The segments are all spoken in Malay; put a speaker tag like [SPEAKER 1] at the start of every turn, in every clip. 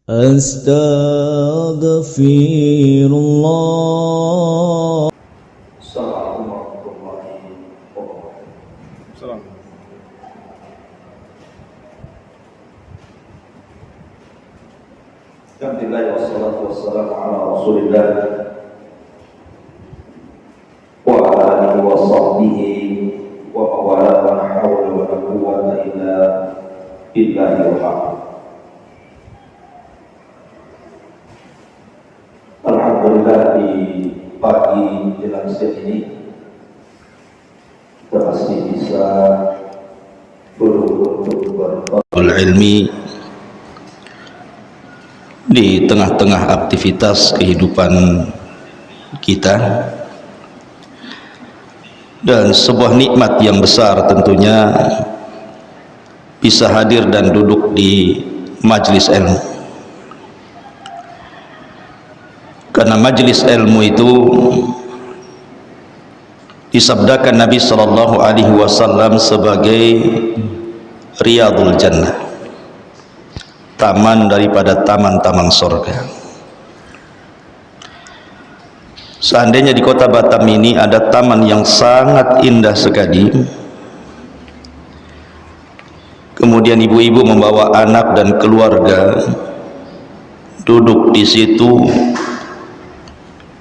[SPEAKER 1] Astaghfirullah.
[SPEAKER 2] Assalamualaikum warahmatullahi wabarakatuh. Alhamdulillah wassalatu wassalamu ala Rasulillah wa ala alihi wa sahbihi wa mawala wa la hawla wa la quwwata illa billahil azim. Alhamdulillah di pagi jelang siang ini kita masih bisa berbuat ilmi di tengah-tengah aktivitas kehidupan kita, dan sebuah nikmat yang besar tentunya bisa hadir dan duduk di majelis ilmu. Karena majelis ilmu itu disabdakan Nabi sallallahu alaihi wasallam sebagai Riyadul Jannah, taman daripada taman-taman surga. Seandainya di kota Batam ini ada taman yang sangat indah sekali, kemudian ibu-ibu membawa anak dan keluarga duduk di situ,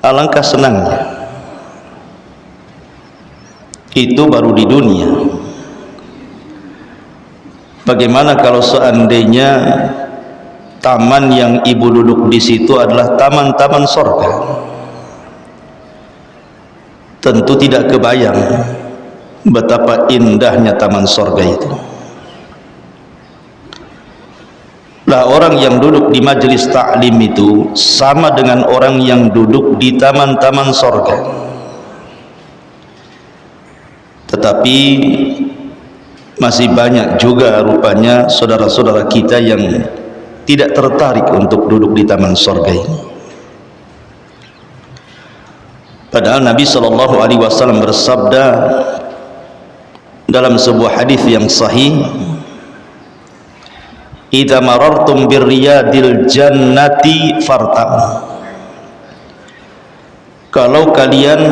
[SPEAKER 2] alangkah senangnya. Itu baru di dunia. Bagaimana kalau seandainya taman yang ibu duduk di situ adalah taman-taman surga? Tentu tidak kebayang betapa indahnya taman surga itu. Lah, orang yang duduk di majelis taklim itu sama dengan orang yang duduk di taman-taman surga. Tetapi masih banyak juga rupanya saudara-saudara kita yang tidak tertarik untuk duduk di taman surga ini. Padahal Nabi sallallahu alaihi wasallam bersabda dalam sebuah hadis yang sahih, "Idza marartum birriyadil jannati fartam." Kalau kalian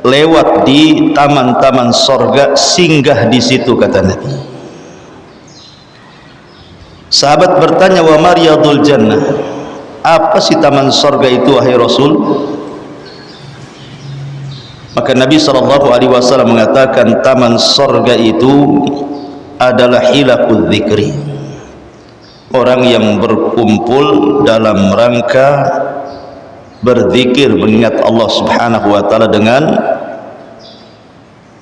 [SPEAKER 2] lewat di taman-taman surga, singgah di situ, kata Nabi. Sahabat bertanya, "Wa mariyadul jannah?" Apa sih taman surga itu, wahai Rasul? Maka Nabi sallallahu alaihi wasallam mengatakan, taman surga itu adalah hilaqul dzikri. Orang yang berkumpul dalam rangka berzikir, mengingat Allah Subhanahu wa taala dengan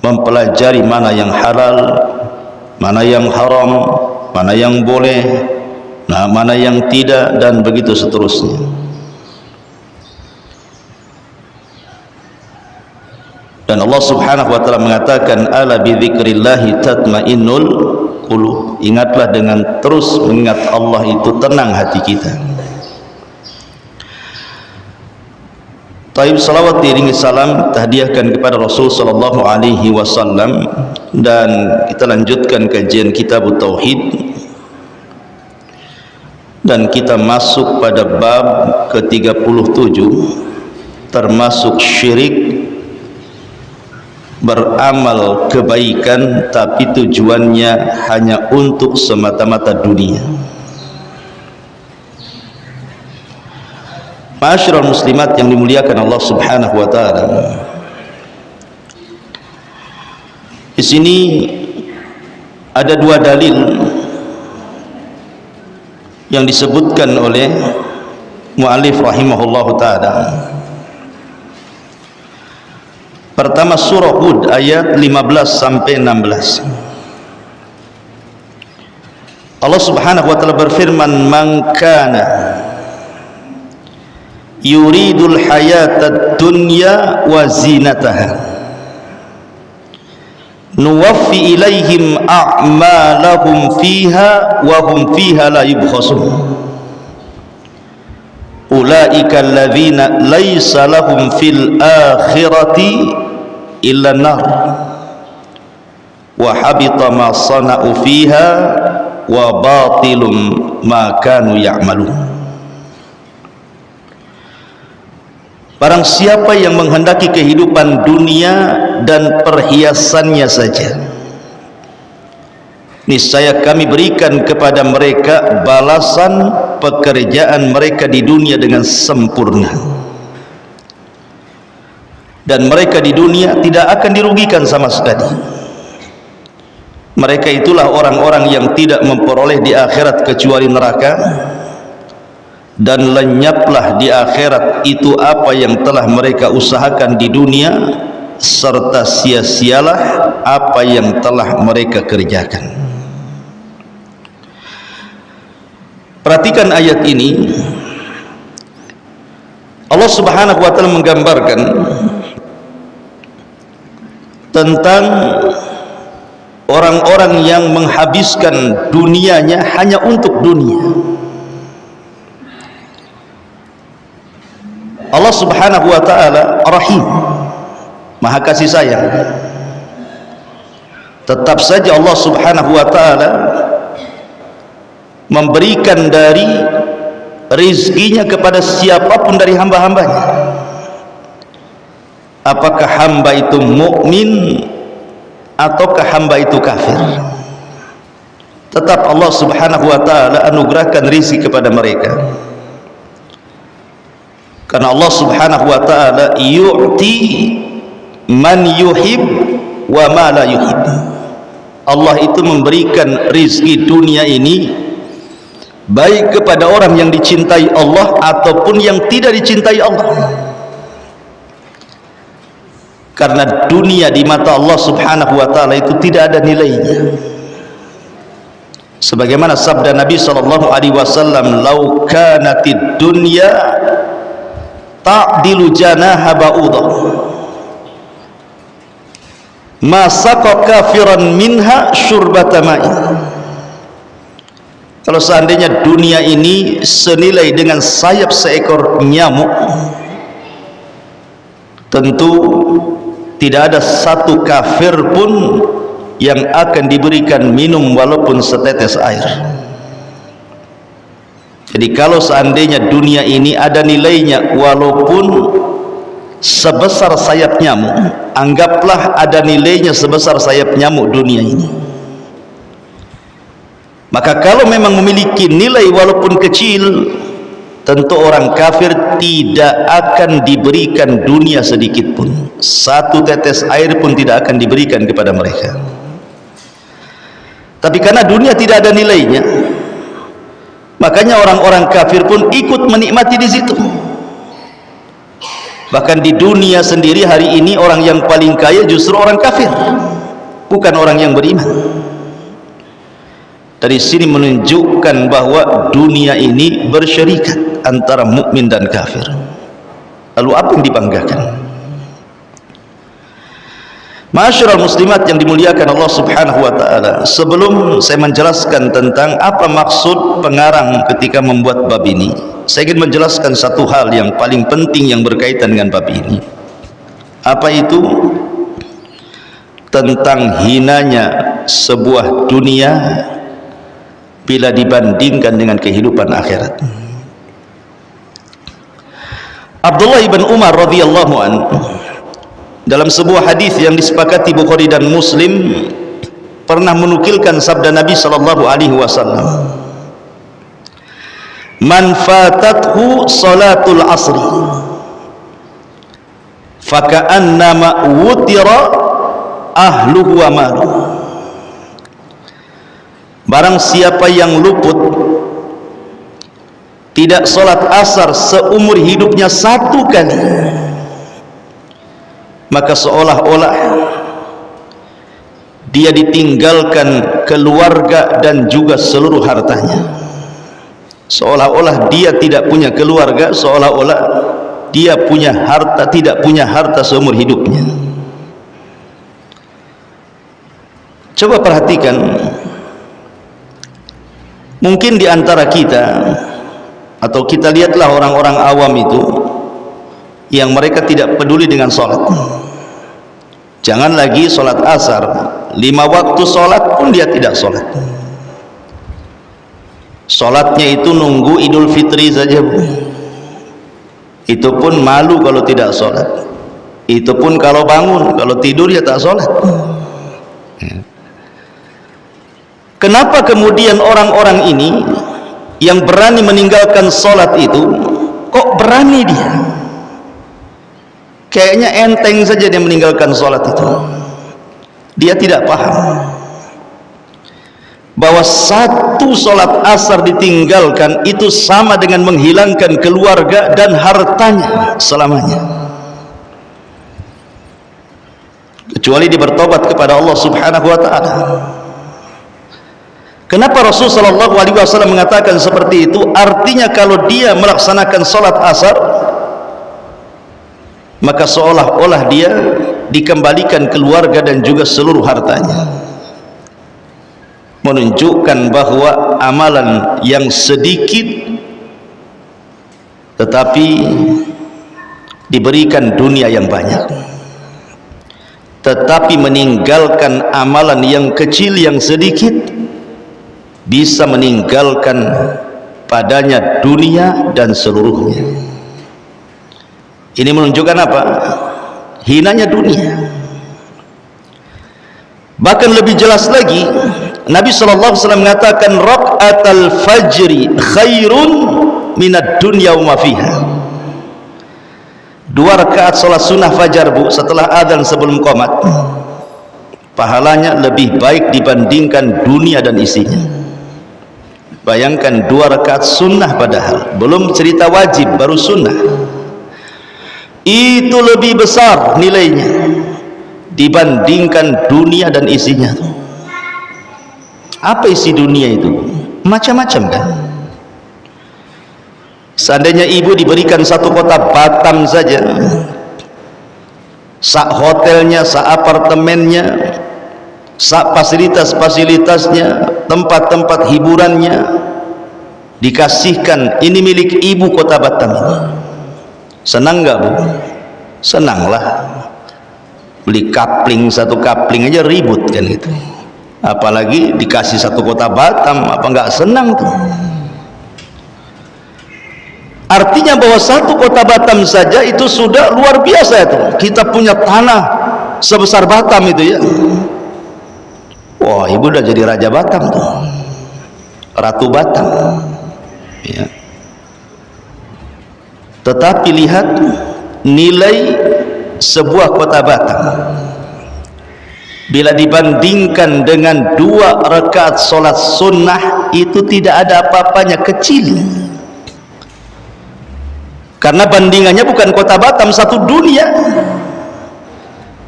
[SPEAKER 2] mempelajari mana yang halal, mana yang haram, mana yang boleh, mana yang tidak, dan begitu seterusnya. Dan Allah Subhanahu wa taala mengatakan, "Ala bi dzikrillahi tatmainnul qulub." Ingatlah, dengan terus mengingat Allah itu tenang hati kita. Taib, salawat diiringi salam tahdiahkan kepada Rasul sallallahu alaihi wasallam, dan kita lanjutkan kajian kitab Tauhid, dan kita masuk pada bab ke-37, termasuk syirik, beramal kebaikan tapi tujuannya hanya untuk semata-mata dunia. Ma'asyiral muslimat yang dimuliakan Allah Subhanahu wa taala. Di sini ada dua dalil yang disebutkan oleh muallif rahimahullahu taala. Pertama, surah Hud ayat 15 sampai 16. Allah Subhanahu wa taala berfirman, "Man kana yuridul hayatad dunya wa zinataha nuwaffi ilaihim a'malahum fiha wa hum fiha la yubkhasun ulaika alladzina laysa lahum fil akhirati illa nar wa habita ma sana'u fiha wa batilum ma kanu ya'malun." Barang siapa yang menghendaki kehidupan dunia dan perhiasannya saja, niscaya kami berikan kepada mereka balasan pekerjaan mereka di dunia dengan sempurna, dan mereka di dunia tidak akan dirugikan sama sekali. Mereka itulah orang-orang yang tidak memperoleh di akhirat kecuali neraka, dan lenyaplah di akhirat itu apa yang telah mereka usahakan di dunia, serta sia-sialah apa yang telah mereka kerjakan. Perhatikan ayat ini. Allah Subhanahu wa taala menggambarkan tentang orang-orang yang menghabiskan dunianya hanya untuk dunia. Allah Subhanahu wa taala Rahim, Maha kasih sayang. Tetap saja Allah Subhanahu wa taala memberikan dari rizkinya kepada siapapun dari hamba-hambanya. Apakah hamba itu mukmin ataukah hamba itu kafir, tetap Allah Subhanahu wa taala anugerahkan rizki kepada mereka. Karena Allah Subhanahu wa taala yu'ti man yuhib wa ma la yuhib. Allah itu memberikan rizki dunia ini baik kepada orang yang dicintai Allah ataupun yang tidak dicintai Allah. Karena dunia di mata Allah Subhanahu wa taala itu tidak ada nilainya. Sebagaimana sabda Nabi sallallahu alaihi wasallam, "Lau kanatid dunya ta'dilu janaha ba'udah, ma saqa kafiran minha syurbata ma'in." Kalau seandainya dunia ini senilai dengan sayap seekor nyamuk, tentu tidak ada satu kafir pun yang akan diberikan minum walaupun setetes air. Jadi kalau seandainya dunia ini ada nilainya walaupun sebesar sayap nyamuk, anggaplah ada nilainya sebesar sayap nyamuk dunia ini. Maka kalau memang memiliki nilai walaupun kecil, tentu orang kafir tidak akan diberikan dunia sedikit pun. Satu tetes air pun tidak akan diberikan kepada mereka. Tapi karena dunia tidak ada nilainya, makanya orang-orang kafir pun ikut menikmati di situ. Bahkan di dunia sendiri hari ini orang yang paling kaya justru orang kafir, bukan orang yang beriman. Dari sini menunjukkan bahwa dunia ini bersyarikat antara mukmin dan kafir. Lalu apa yang dibanggakan? Ma'asyiral muslimat yang dimuliakan Allah Subhanahu wa taala, sebelum saya menjelaskan tentang apa maksud pengarang ketika membuat bab ini, saya ingin menjelaskan satu hal yang paling penting yang berkaitan dengan bab ini. Apa itu? Tentang hinanya sebuah dunia bila dibandingkan dengan kehidupan akhirat. Abdullah bin Umar radhiyallahu anhu dalam sebuah hadis yang disepakati Bukhari dan Muslim pernah menukilkan sabda Nabi sallallahu alaihi wasallam, "Man fatathu salatul asri faka'annama wutira ahluhu wa maluhu." Barang siapa yang luput tidak sholat asar seumur hidupnya satu kali, maka seolah-olah dia ditinggalkan keluarga dan juga seluruh hartanya. Seolah-olah dia tidak punya keluarga, seolah-olah dia punya harta, tidak punya harta seumur hidupnya. Coba perhatikan, mungkin di antara kita, atau kita lihatlah orang-orang awam itu yang mereka tidak peduli dengan sholat. Jangan lagi sholat asar, 5 waktu sholat pun dia tidak sholat. Sholatnya itu nunggu Idul Fitri saja, Bu. itu pun malu kalau tidak sholat, itu pun kalau bangun, kalau tidur ya tak sholat. Kenapa kemudian orang-orang ini yang berani meninggalkan sholat itu, kok berani dia? Kayaknya enteng saja dia meninggalkan sholat itu. Dia tidak paham bahwa satu sholat asar ditinggalkan itu sama dengan menghilangkan keluarga dan hartanya selamanya, kecuali dia bertobat kepada Allah Subhanahu wa ta'ala. Kenapa Rasul sallallahu alaihi wasallam mengatakan seperti itu? Artinya kalau dia melaksanakan sholat asar, maka seolah-olah dia dikembalikan keluarga dan juga seluruh hartanya, menunjukkan bahwa amalan yang sedikit tetapi diberikan dunia yang banyak, tetapi meninggalkan amalan yang kecil yang sedikit bisa meninggalkan padanya dunia dan seluruhnya. Ini menunjukkan apa? Hinanya dunia. Bahkan lebih jelas lagi, Nabi SAW mengatakan raka'atul fajri khairun minad dunya wa ma fiha. 2 rakaat salat sunnah fajar, Bu, setelah adzan sebelum qomat, pahalanya lebih baik dibandingkan dunia dan isinya. Bayangkan 2 rakaat sunnah, padahal belum cerita wajib, baru sunnah, itu lebih besar nilainya dibandingkan dunia dan isinya. Apa isi dunia itu? Macam-macam kan. Seandainya ibu diberikan satu kota Batam saja, sak hotelnya, sak apartemennya, sak fasilitas-fasilitasnya, tempat-tempat hiburannya, dikasihkan, ini milik ibu kota Batam ini, senang nggak, Bu? Senanglah. Beli kapling, satu kapling aja ribut kan gitu, apalagi dikasih satu kota Batam, apa nggak senang tuh? Artinya bahwa satu kota Batam saja itu sudah luar biasa itu. Kita punya tanah sebesar Batam itu ya, wah, ibu udah jadi raja Batam tuh, ratu Batam ya. Tetapi lihat nilai sebuah kota Batam bila dibandingkan dengan 2 rakaat sholat sunnah, itu tidak ada apa-apanya, kecil. Karena bandingannya bukan kota Batam, satu dunia,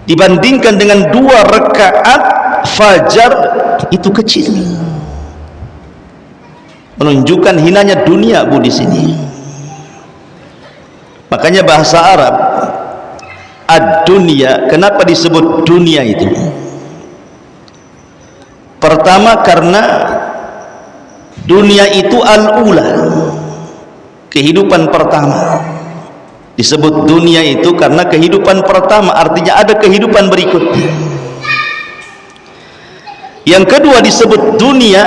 [SPEAKER 2] dibandingkan dengan 2 rakaat fajar, itu kecil. Menunjukkan hinanya dunia, Bu, di sini. Makanya bahasa Arab ad-dunya, kenapa disebut dunia itu? Pertama karena dunia itu al-ula, kehidupan pertama. Disebut dunia itu karena kehidupan pertama, artinya ada kehidupan berikutnya. Yang kedua disebut dunia,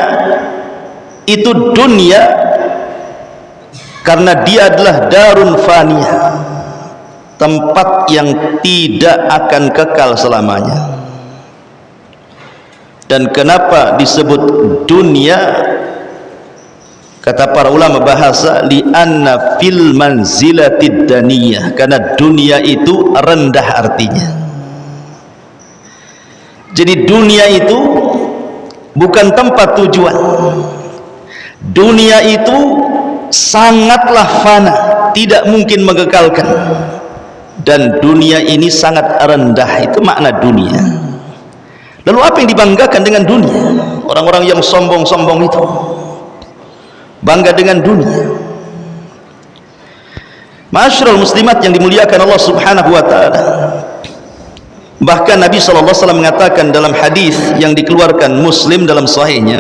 [SPEAKER 2] itu dunia karena dia adalah darun faniyah, tempat yang tidak akan kekal selamanya. Dan kenapa disebut dunia? Kata para ulama bahasa, li'anna fil manzilatid daniyah, karena dunia itu rendah artinya. Jadi dunia itu bukan tempat tujuan. Dunia itu sangatlah fana, tidak mungkin mengekalkan. Dan dunia ini sangat rendah, itu makna dunia. Lalu apa yang dibanggakan dengan dunia? Orang-orang yang sombong-sombong itu bangga dengan dunia. Ma'asyiral muslimat yang dimuliakan Allah Subhanahu wa taala. Bahkan Nabi sallallahu alaihi wasallam mengatakan dalam hadis yang dikeluarkan Muslim dalam sahihnya,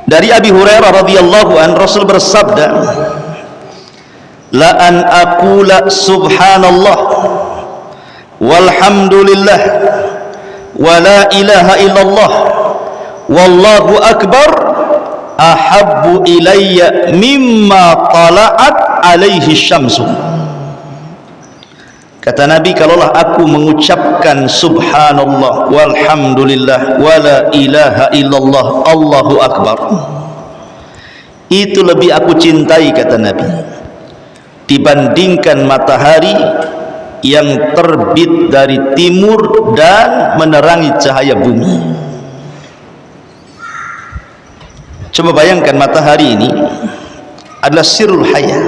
[SPEAKER 2] dari Abi Hurairah radhiyallahu an, Rasul bersabda, la an aqula subhanallah walhamdulillah wa la ilaha illallah wallahu akbar ahabbu ilayya mimma tala'at alaihi syamsu. Kata Nabi, kalaulah aku mengucapkan subhanallah walhamdulillah wala ilaha illallah Allahu akbar, itu lebih aku cintai, kata Nabi, dibandingkan matahari yang terbit dari timur dan menerangi cahaya bumi. Coba bayangkan, matahari ini adalah sirrul hayah,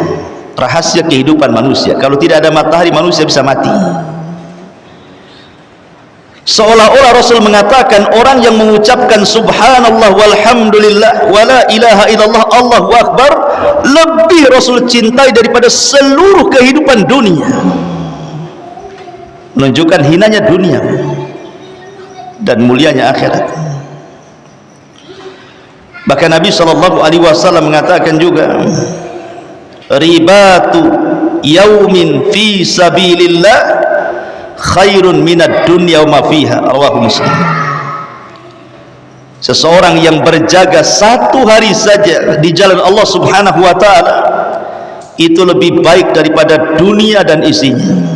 [SPEAKER 2] rahasia kehidupan manusia. Kalau tidak ada matahari, manusia bisa mati. Seolah-olah Rasul mengatakan orang yang mengucapkan subhanallah walhamdulillah wala ilaha illallah Allahu akbar lebih Rasul cintai daripada seluruh kehidupan dunia. Menunjukkan hinanya dunia dan mulianya akhirat. Bahkan Nabi SAW mengatakan juga, ribatu yaumin fi sabilillah khairun minad dunya wa ma fiha, rawahu Muslim. Seseorang yang berjaga satu hari saja di jalan Allah Subhanahu wa taala itu lebih baik daripada dunia dan isinya.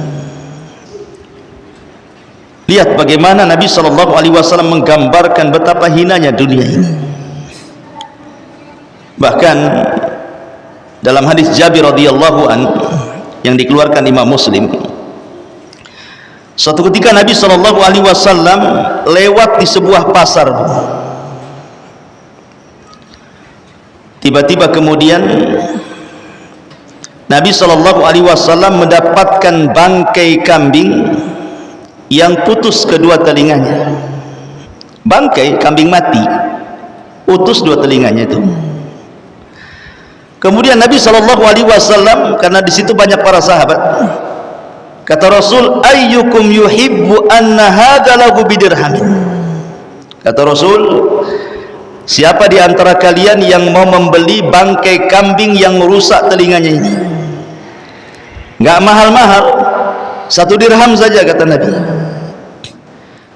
[SPEAKER 2] Lihat bagaimana Nabi SAW menggambarkan betapa hinanya dunia ini. Bahkan dalam hadis Jabir radhiyallahu an yang dikeluarkan Imam Muslim, suatu ketika Nabi SAW lewat di sebuah pasar. Tiba-tiba kemudian Nabi SAW mendapatkan bangkai kambing yang putus kedua telinganya. Bangkai kambing mati, putus dua telinganya itu. Kemudian Nabi SAW, karena di situ banyak para sahabat, kata Rasul, ayyukum yuhibbu anna hadza lahu bidirhamin. Kata Rasul, siapa di antara kalian yang mau membeli bangkai kambing yang rusak telinganya ini? Enggak mahal-mahal, 1 dirham saja, kata Nabi.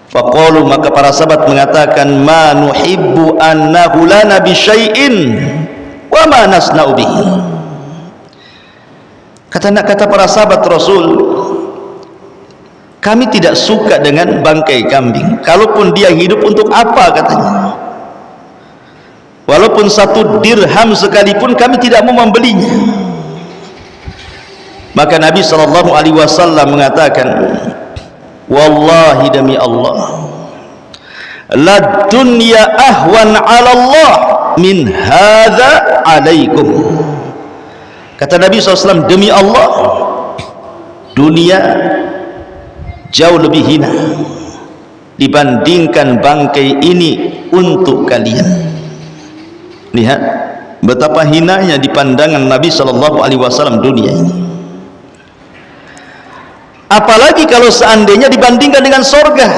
[SPEAKER 2] Faqalu, maka para sahabat mengatakan, ma nuhibbu annahu lana bi syai'in wa ma nasna'u bihi. Kata para sahabat Rasul, kami tidak suka dengan bangkai kambing. Kalaupun dia hidup, untuk apa, katanya. Walaupun 1 dirham sekalipun kami tidak mau membelinya. Maka Nabi SAW mengatakan, wallahi demi Allah, la dunya ahwan 'ala Allah min hadza 'alaikum. Kata Nabi SAW, demi Allah, dunia jauh lebih hina dibandingkan bangkai ini untuk kalian. Lihat betapa hinanya di pandangan Nabi SAW dunia ini. Apalagi kalau seandainya dibandingkan dengan sorga,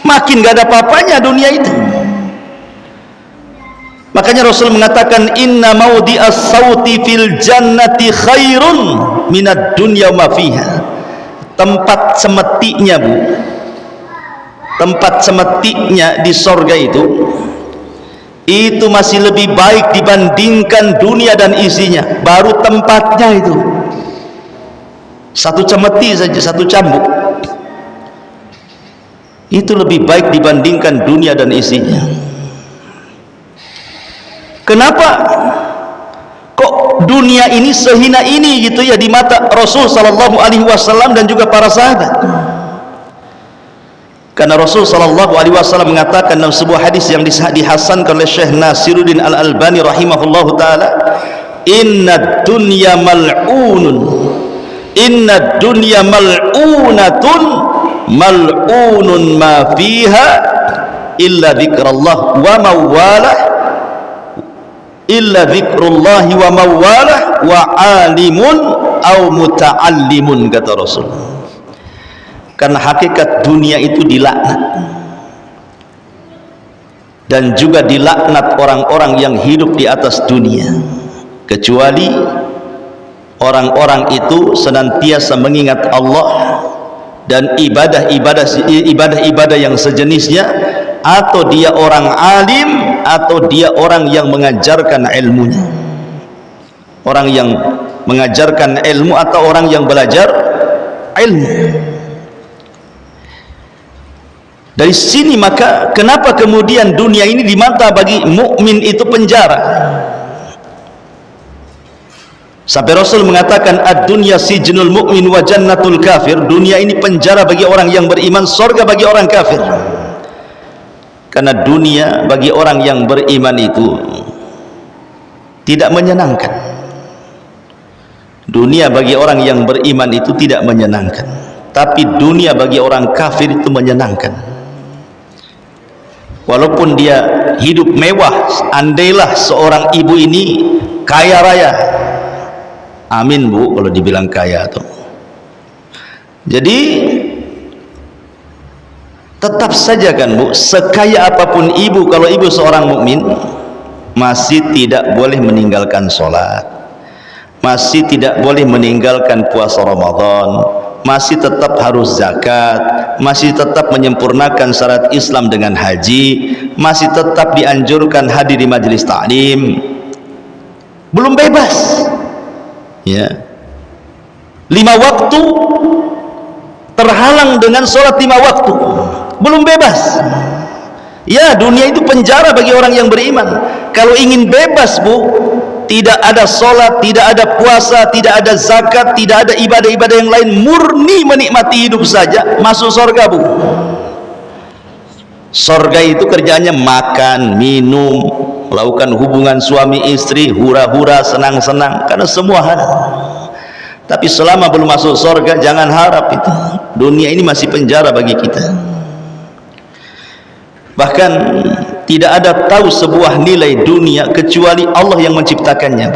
[SPEAKER 2] makin gak ada apa-apanya dunia itu. Makanya Rasul mengatakan, inna maudhi'as sauti fil jannati khairun minad dunya wa ma fiha. Tempat semetiknya, Bu, tempat semetiknya di sorga itu masih lebih baik dibandingkan dunia dan isinya. Baru tempatnya itu, 1 cemeti saja, 1 cambuk, itu lebih baik dibandingkan dunia dan isinya. Kenapa kok dunia ini sehina ini gitu ya di mata Rasul SAW dan juga para sahabat? Karena Rasul SAW mengatakan dalam sebuah hadis yang dihasankan oleh Syekh Nasiruddin Al-Albani rahimahullahu ta'ala, inna dunya mal'unun, inna dunya mal'unatun mal'unun ma fiha illa dzikrullah wa mawalah, illa dzikrullah wa mawalah wa alimun au muta'allimun, kata Rasul. Karena hakikat dunia itu dilaknat, dan juga dilaknat orang-orang yang hidup di atas dunia, kecuali orang-orang itu senantiasa mengingat Allah dan ibadah-ibadah yang sejenisnya, atau dia orang alim, atau dia orang yang mengajarkan ilmunya, orang yang mengajarkan ilmu atau orang yang belajar ilmu. Dari sini maka kenapa kemudian dunia ini di mata bagi mukmin itu penjara? Sampai Rasul mengatakan ad-dunya sijnul mu'min wa jannatul kafir. Dunia ini penjara bagi orang yang beriman, surga bagi orang kafir. Karena dunia bagi orang yang beriman itu tidak menyenangkan. Dunia bagi orang yang beriman itu tidak menyenangkan, tapi dunia bagi orang kafir itu menyenangkan. Walaupun dia hidup mewah, andailah seorang ibu ini kaya raya, amin bu kalau dibilang kaya tuh. Jadi tetap saja kan bu, sekaya apapun ibu, kalau ibu seorang mukmin masih tidak boleh meninggalkan sholat, masih tidak boleh meninggalkan puasa Ramadan, masih tetap harus zakat, masih tetap menyempurnakan syarat Islam dengan haji, masih tetap dianjurkan hadir di majelis ta'lim. Belum bebas ya, 5 waktu terhalang dengan sholat 5 waktu, belum bebas ya. Dunia itu penjara bagi orang yang beriman. Kalau ingin bebas bu, tidak ada sholat, tidak ada puasa, tidak ada zakat, tidak ada ibadah-ibadah yang lain, murni menikmati hidup saja, masuk surga bu. Surga itu kerjanya makan, minum, melakukan hubungan suami istri, hura-hura, senang-senang, karena semua halal. Tapi selama belum masuk surga, jangan harap itu. Dunia ini masih penjara bagi kita. Bahkan tidak ada tahu sebuah nilai dunia kecuali Allah yang menciptakannya.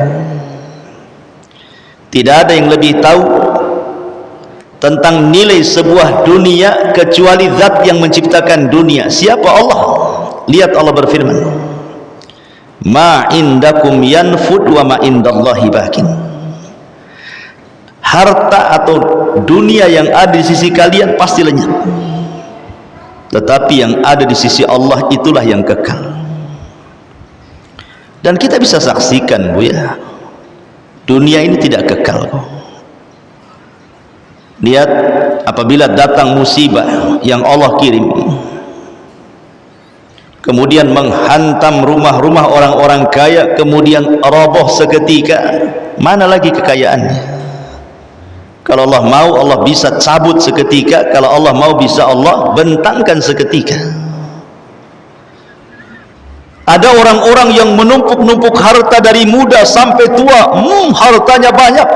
[SPEAKER 2] Tidak ada yang lebih tahu tentang nilai sebuah dunia kecuali zat yang menciptakan dunia. Siapa? Allah. Lihat Allah berfirman, ma indakum yanfud wa ma indallahi bakin. Harta atau dunia yang ada di sisi kalian pasti lenyap, tetapi yang ada di sisi Allah itulah yang kekal. Dan kita bisa saksikan bu ya, dunia ini tidak kekal. Lihat apabila datang musibah yang Allah kirim, kemudian menghantam rumah-rumah orang-orang kaya, kemudian roboh seketika, mana lagi kekayaannya? Kalau Allah mau, Allah bisa cabut seketika. Kalau Allah mau, bisa Allah bentangkan seketika. Ada orang-orang yang menumpuk-numpuk harta dari muda sampai tua. Hartanya banyak,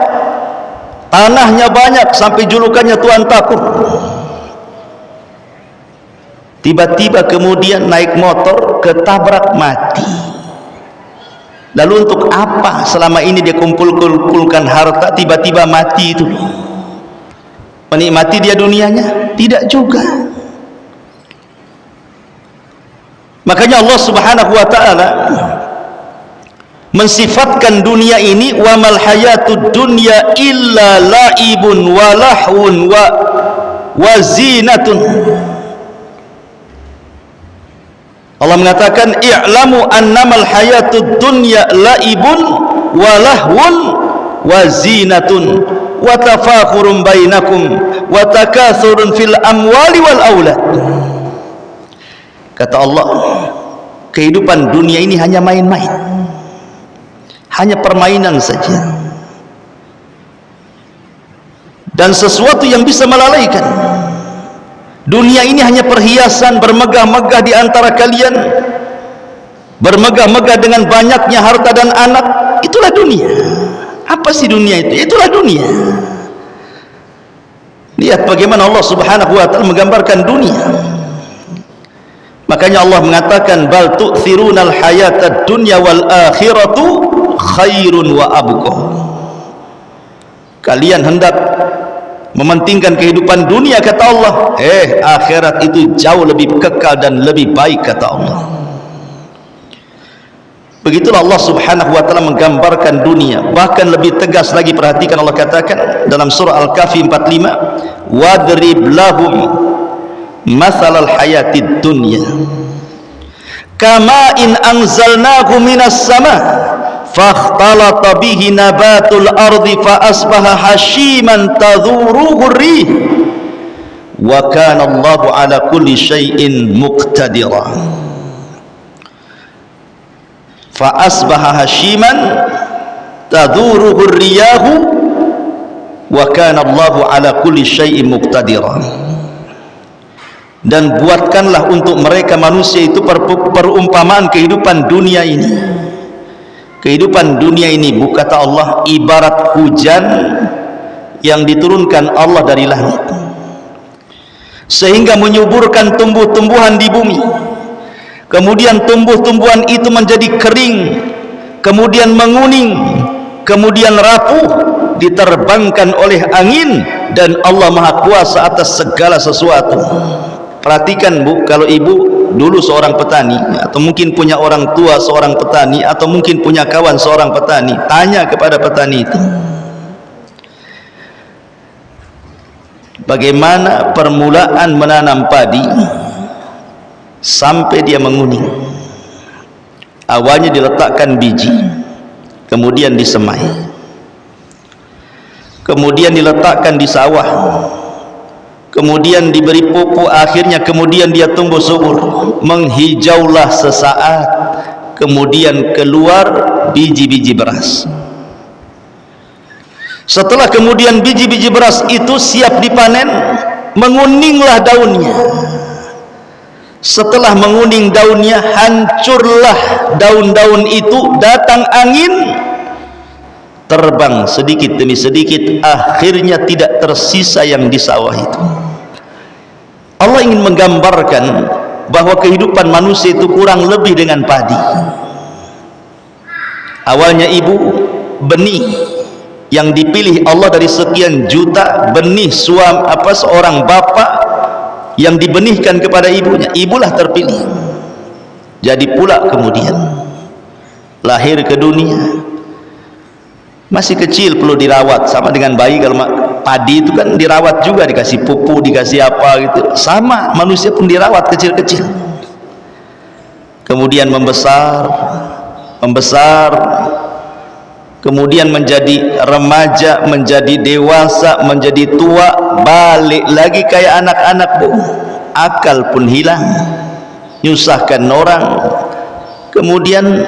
[SPEAKER 2] tanahnya banyak, sampai julukannya Tuan Takur. Tiba-tiba kemudian naik motor, ketabrak, mati. Lalu untuk apa selama ini dia kumpulkan harta, tiba-tiba mati itu? Menikmati dia dunianya? Tidak juga. Makanya Allah Subhanahu wa taala mensifatkan dunia ini, wa mal hayatud dunya illa laibun wa lahwun wa zinatun. Allah mengatakan i'lamu annamal hayatud dunya laibun wa lahwun wa zinatun wa tafakhurun bainakum wa takathurun fil amwali wal aulad. Kata Allah, kehidupan dunia ini hanya main-main, hanya permainan saja, dan sesuatu yang bisa melalaikan. Dunia ini hanya perhiasan, bermegah-megah di antara kalian, bermegah-megah dengan banyaknya harta dan anak. Itulah dunia. Apa sih dunia itu? Itulah dunia. Lihat bagaimana Allah Subhanahu wa taala menggambarkan dunia. Makanya Allah mengatakan bal tu'thirunal hayatad dunya wal akhiratu khairun wa abqa. Kalian hendak mementingkan kehidupan dunia, kata Allah, akhirat itu jauh lebih kekal dan lebih baik, kata Allah. Begitulah Allah Subhanahu wa taala menggambarkan dunia. Bahkan lebih tegas lagi, perhatikan Allah katakan dalam surah Al-Kahfi 45, wadrib lahum mathalal hayatid dunya kama in anzalnahu minas sama fakhtalata bihi nabatul ardi fa asbaha hashiman tadhuruhu rih wa kana Allahu ala kulli syai'in muqtadira. Fa asbaha hashiman tadhuruhu riyahu wa kana Allahu ala kulli syai'in muqtadira. Dan buatkanlah untuk mereka manusia itu perumpamaan kehidupan dunia ini. Kehidupan dunia ini, kata Allah, ibarat hujan yang diturunkan Allah dari langit sehingga menyuburkan tumbuh-tumbuhan di bumi. Kemudian tumbuh-tumbuhan itu menjadi kering, kemudian menguning, kemudian rapuh, diterbangkan oleh angin, dan Allah Maha Kuasa atas segala sesuatu. Perhatikan Bu, kalau ibu dulu seorang petani, atau mungkin punya orang tua seorang petani, atau mungkin punya kawan seorang petani, tanya kepada petani itu, bagaimana permulaan menanam padi sampai dia menguning. Awalnya diletakkan biji, kemudian disemai, kemudian diletakkan di sawah, kemudian diberi pupuk, akhirnya kemudian dia tumbuh subur, menghijaulah sesaat, kemudian keluar biji-biji beras. Setelah kemudian biji-biji beras itu siap dipanen, menguninglah daunnya. Setelah menguning daunnya, hancurlah daun-daun itu, datang angin, terbang sedikit demi sedikit, akhirnya tidak tersisa yang di sawah itu. Allah ingin menggambarkan bahwa kehidupan manusia itu kurang lebih dengan padi. Awalnya ibu, benih yang dipilih Allah dari sekian juta benih seorang bapak yang dibenihkan kepada ibunya, ibulah terpilih. Jadi pula kemudian lahir ke dunia, masih kecil, perlu dirawat, sama dengan bayi. Kalau padi itu kan dirawat juga, dikasih pupuk, dikasih apa gitu, sama manusia pun dirawat kecil-kecil, kemudian membesar, kemudian menjadi remaja, menjadi dewasa, menjadi tua, balik lagi kayak anak-anak Bu, akal pun hilang, nyusahkan orang, kemudian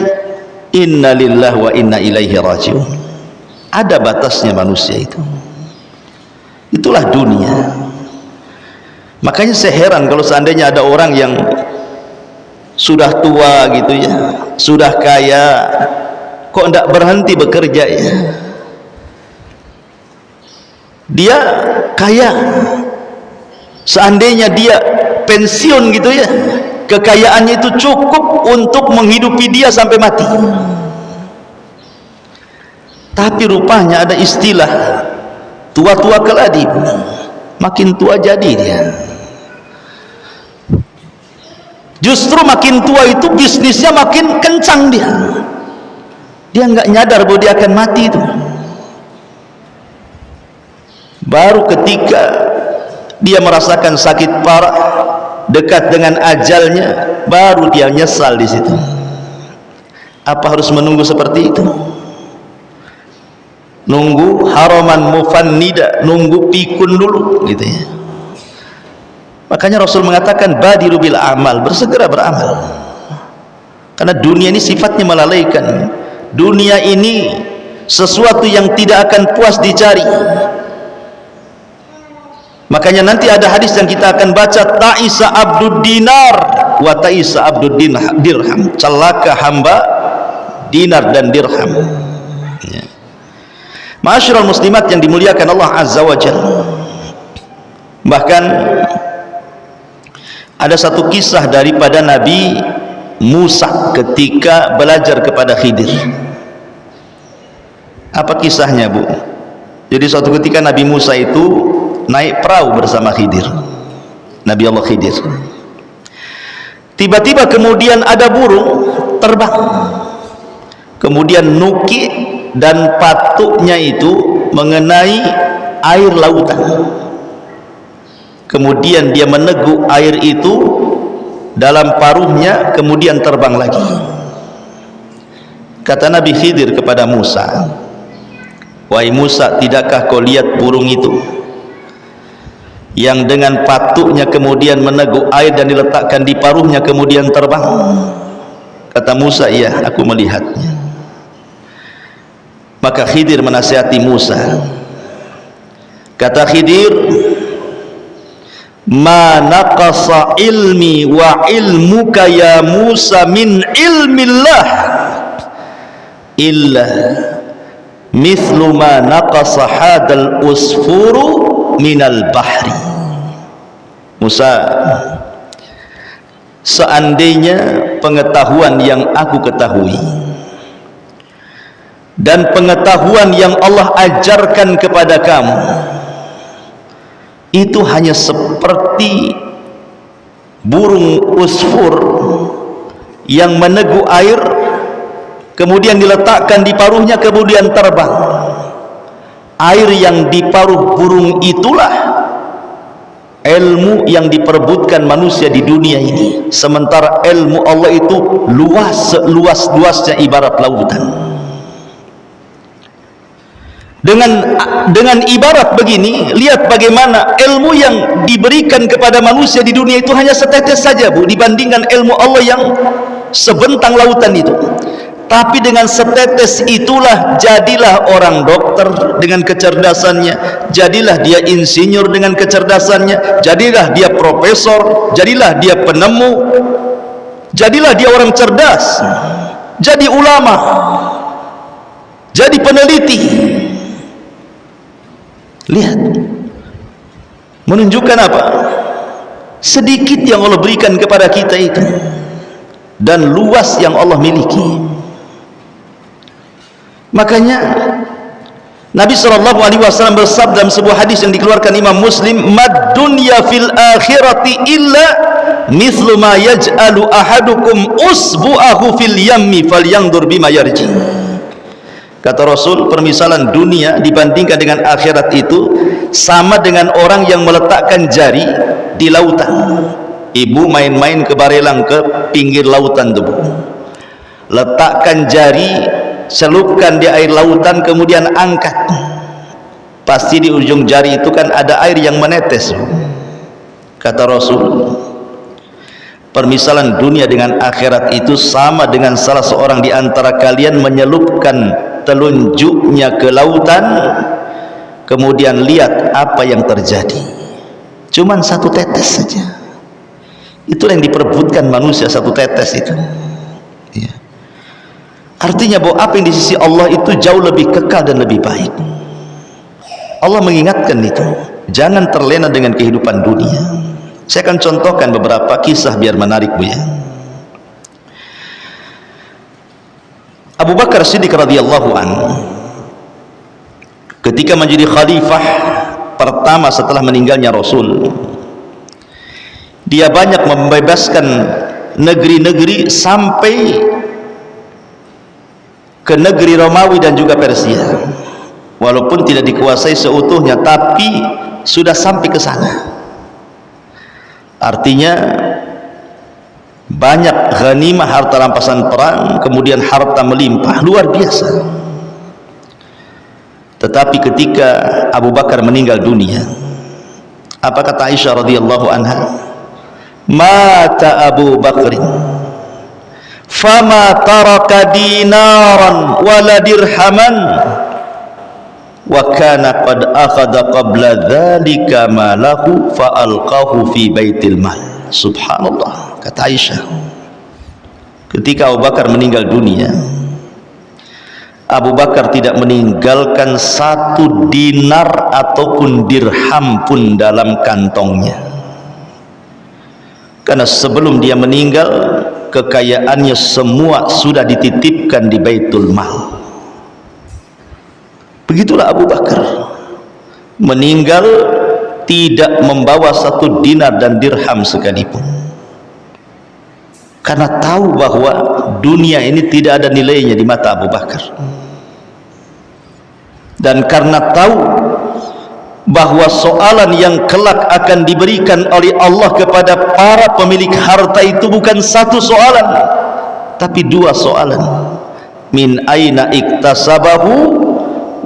[SPEAKER 2] innalillahi wa inna ilaihi rajiun. Ada batasnya manusia itu. Itulah dunia. Makanya saya heran kalau seandainya ada orang yang sudah tua gitu ya, sudah kaya, kok tidak berhenti bekerja ya. Dia kaya, seandainya dia pensiun gitu ya, kekayaannya itu cukup untuk menghidupi dia sampai mati. Tapi rupanya ada istilah tua-tua keladi, makin tua jadi dia. Justru makin tua itu bisnisnya makin kencang dia. Dia nggak nyadar bahwa dia akan mati itu. Baru ketika dia merasakan sakit parah, dekat dengan ajalnya, baru dia nyesal di situ. Apa harus menunggu seperti itu? Nunggu haraman mufannida, nunggu pikun dulu gitu ya. Makanya Rasul mengatakan badiru bil amal, bersegera beramal. Karena dunia ini sifatnya melalaikan. Dunia ini sesuatu yang tidak akan puas dicari. Makanya nanti ada hadis yang kita akan baca, ta'isa abdud dinar wa ta'isa abdud dirham. Celaka hamba dinar dan dirham. Ya. Ma'asyiral muslimat yang dimuliakan Allah Azza wa Jalla. Bahkan ada satu kisah daripada Nabi Musa ketika belajar kepada Khidir. Apa kisahnya Bu? Jadi suatu ketika Nabi Musa itu naik perahu bersama Khidir, Nabi Allah Khidir. Tiba-tiba kemudian ada burung terbang, kemudian nukik dan patuknya itu mengenai air lautan. Kemudian dia meneguk air itu dalam paruhnya, kemudian terbang lagi. Kata Nabi Khidir kepada Musa, wahai Musa, tidakkah kau lihat burung itu yang dengan patuknya kemudian meneguk air dan diletakkan di paruhnya kemudian terbang? Kata Musa, iya, aku melihatnya. Maka Khidir menasihati Musa. Kata Khidir, ma naqasa ilmi wa ilmuka ya Musa min ilmillah illa mithlu ma naqasa hadal usfuru minal bahri. Musa, seandainya pengetahuan yang aku ketahui dan pengetahuan yang Allah ajarkan kepada kamu itu hanya seperti burung usfur yang meneguk air kemudian diletakkan di paruhnya kemudian terbang. Air yang di paruh burung itulah ilmu yang diperebutkan manusia di dunia ini, sementara ilmu Allah itu luas, seluas-luasnya ibarat lautan. Dengan ibarat begini, lihat bagaimana ilmu yang diberikan kepada manusia di dunia itu hanya setetes saja, Bu, dibandingkan ilmu Allah yang sebentang lautan itu. Tapi dengan setetes itulah jadilah orang dokter dengan kecerdasannya, jadilah dia insinyur dengan kecerdasannya, jadilah dia profesor, jadilah dia penemu, jadilah dia orang cerdas, jadi ulama, jadi peneliti. Lihat, menunjukkan apa? Sedikit yang Allah berikan kepada kita itu dan luas yang Allah miliki. Makanya Nabi SAW bersabda dalam sebuah hadis yang dikeluarkan Imam Muslim, mad dunya fil akhirati illa mithlu ma yaj'alu ahadukum usbu'ahu fil yammi falyanzur bima yarji. Kata Rasul, permisalan dunia dibandingkan dengan akhirat itu sama dengan orang yang meletakkan jari di lautan. Ibu main-main ke Barelang, ke pinggir lautan tuh, letakkan jari, celupkan di air lautan, kemudian angkat. Pasti di ujung jari itu kan ada air yang menetes. Kata Rasul, permisalan dunia dengan akhirat itu sama dengan salah seorang di antara kalian menyelupkan telunjuknya ke lautan, kemudian lihat apa yang terjadi. Cuman satu tetes saja. Itulah yang diperebutkan manusia, satu tetes itu. Ya. Artinya bahwa apa yang di sisi Allah itu jauh lebih kekal dan lebih baik. Allah mengingatkan itu, jangan terlena dengan kehidupan dunia. Saya akan contohkan beberapa kisah biar menarik, Bu, ya. Abu Bakar Siddiq radhiyallahu anhu ketika menjadi khalifah pertama setelah meninggalnya Rasul, dia banyak membebaskan negeri-negeri sampai ke negeri Romawi dan juga Persia. Walaupun tidak dikuasai seutuhnya, tapi sudah sampai ke sana. Artinya banyak ghanimah, harta rampasan perang, kemudian harta melimpah, luar biasa. Tetapi ketika Abu Bakar meninggal dunia, apa kata Aisyah radhiyallahu anha? Mata Abu Bakrin fama taraka dinaran wala dirhaman wa kana qad akhadha qabla dhalika malahu fa alqahu fi baitil mal. Subhanallah, kata Aisyah, ketika Abu Bakar meninggal dunia, Abu Bakar tidak meninggalkan satu dinar ataupun dirham pun dalam kantongnya, karena sebelum dia meninggal kekayaannya semua sudah dititipkan di Baitul Mal. Begitulah Abu Bakar meninggal tidak membawa satu dinar dan dirham sekalipun, karena tahu bahwa dunia ini tidak ada nilainya di mata Abu Bakar, dan karena tahu bahwa soalan yang kelak akan diberikan oleh Allah kepada para pemilik harta itu bukan satu soalan, tapi dua soalan. min aina iktasabahu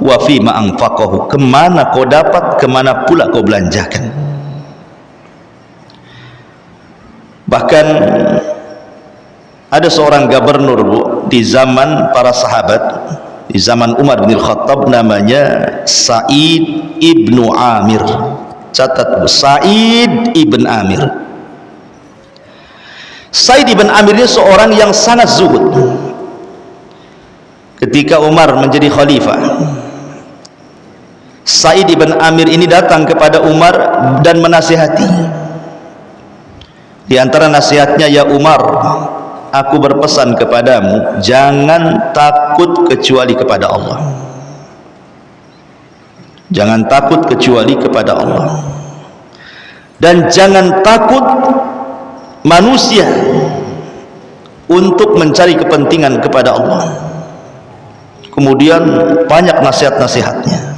[SPEAKER 2] wa fima anfaqahu, kemana kau dapat, kemana pula kau belanjakan. Bahkan ada seorang gubernur, Bu, di zaman para sahabat, di zaman Umar bin Khattab, namanya Sa'id ibnu Amir. Catat, Bu, Sa'id ibn Amir. Sa'id ibn Amir ini seorang yang sangat zuhud. Ketika Umar menjadi khalifah, Sa'id ibn Amir ini datang kepada Umar dan menasihati. Di antara nasihatnya, ya Umar, aku berpesan kepadamu, jangan takut kecuali kepada Allah. Jangan takut kecuali kepada Allah. Dan jangan takut manusia untuk mencari kepentingan kepada Allah. Kemudian banyak nasihat-nasihatnya.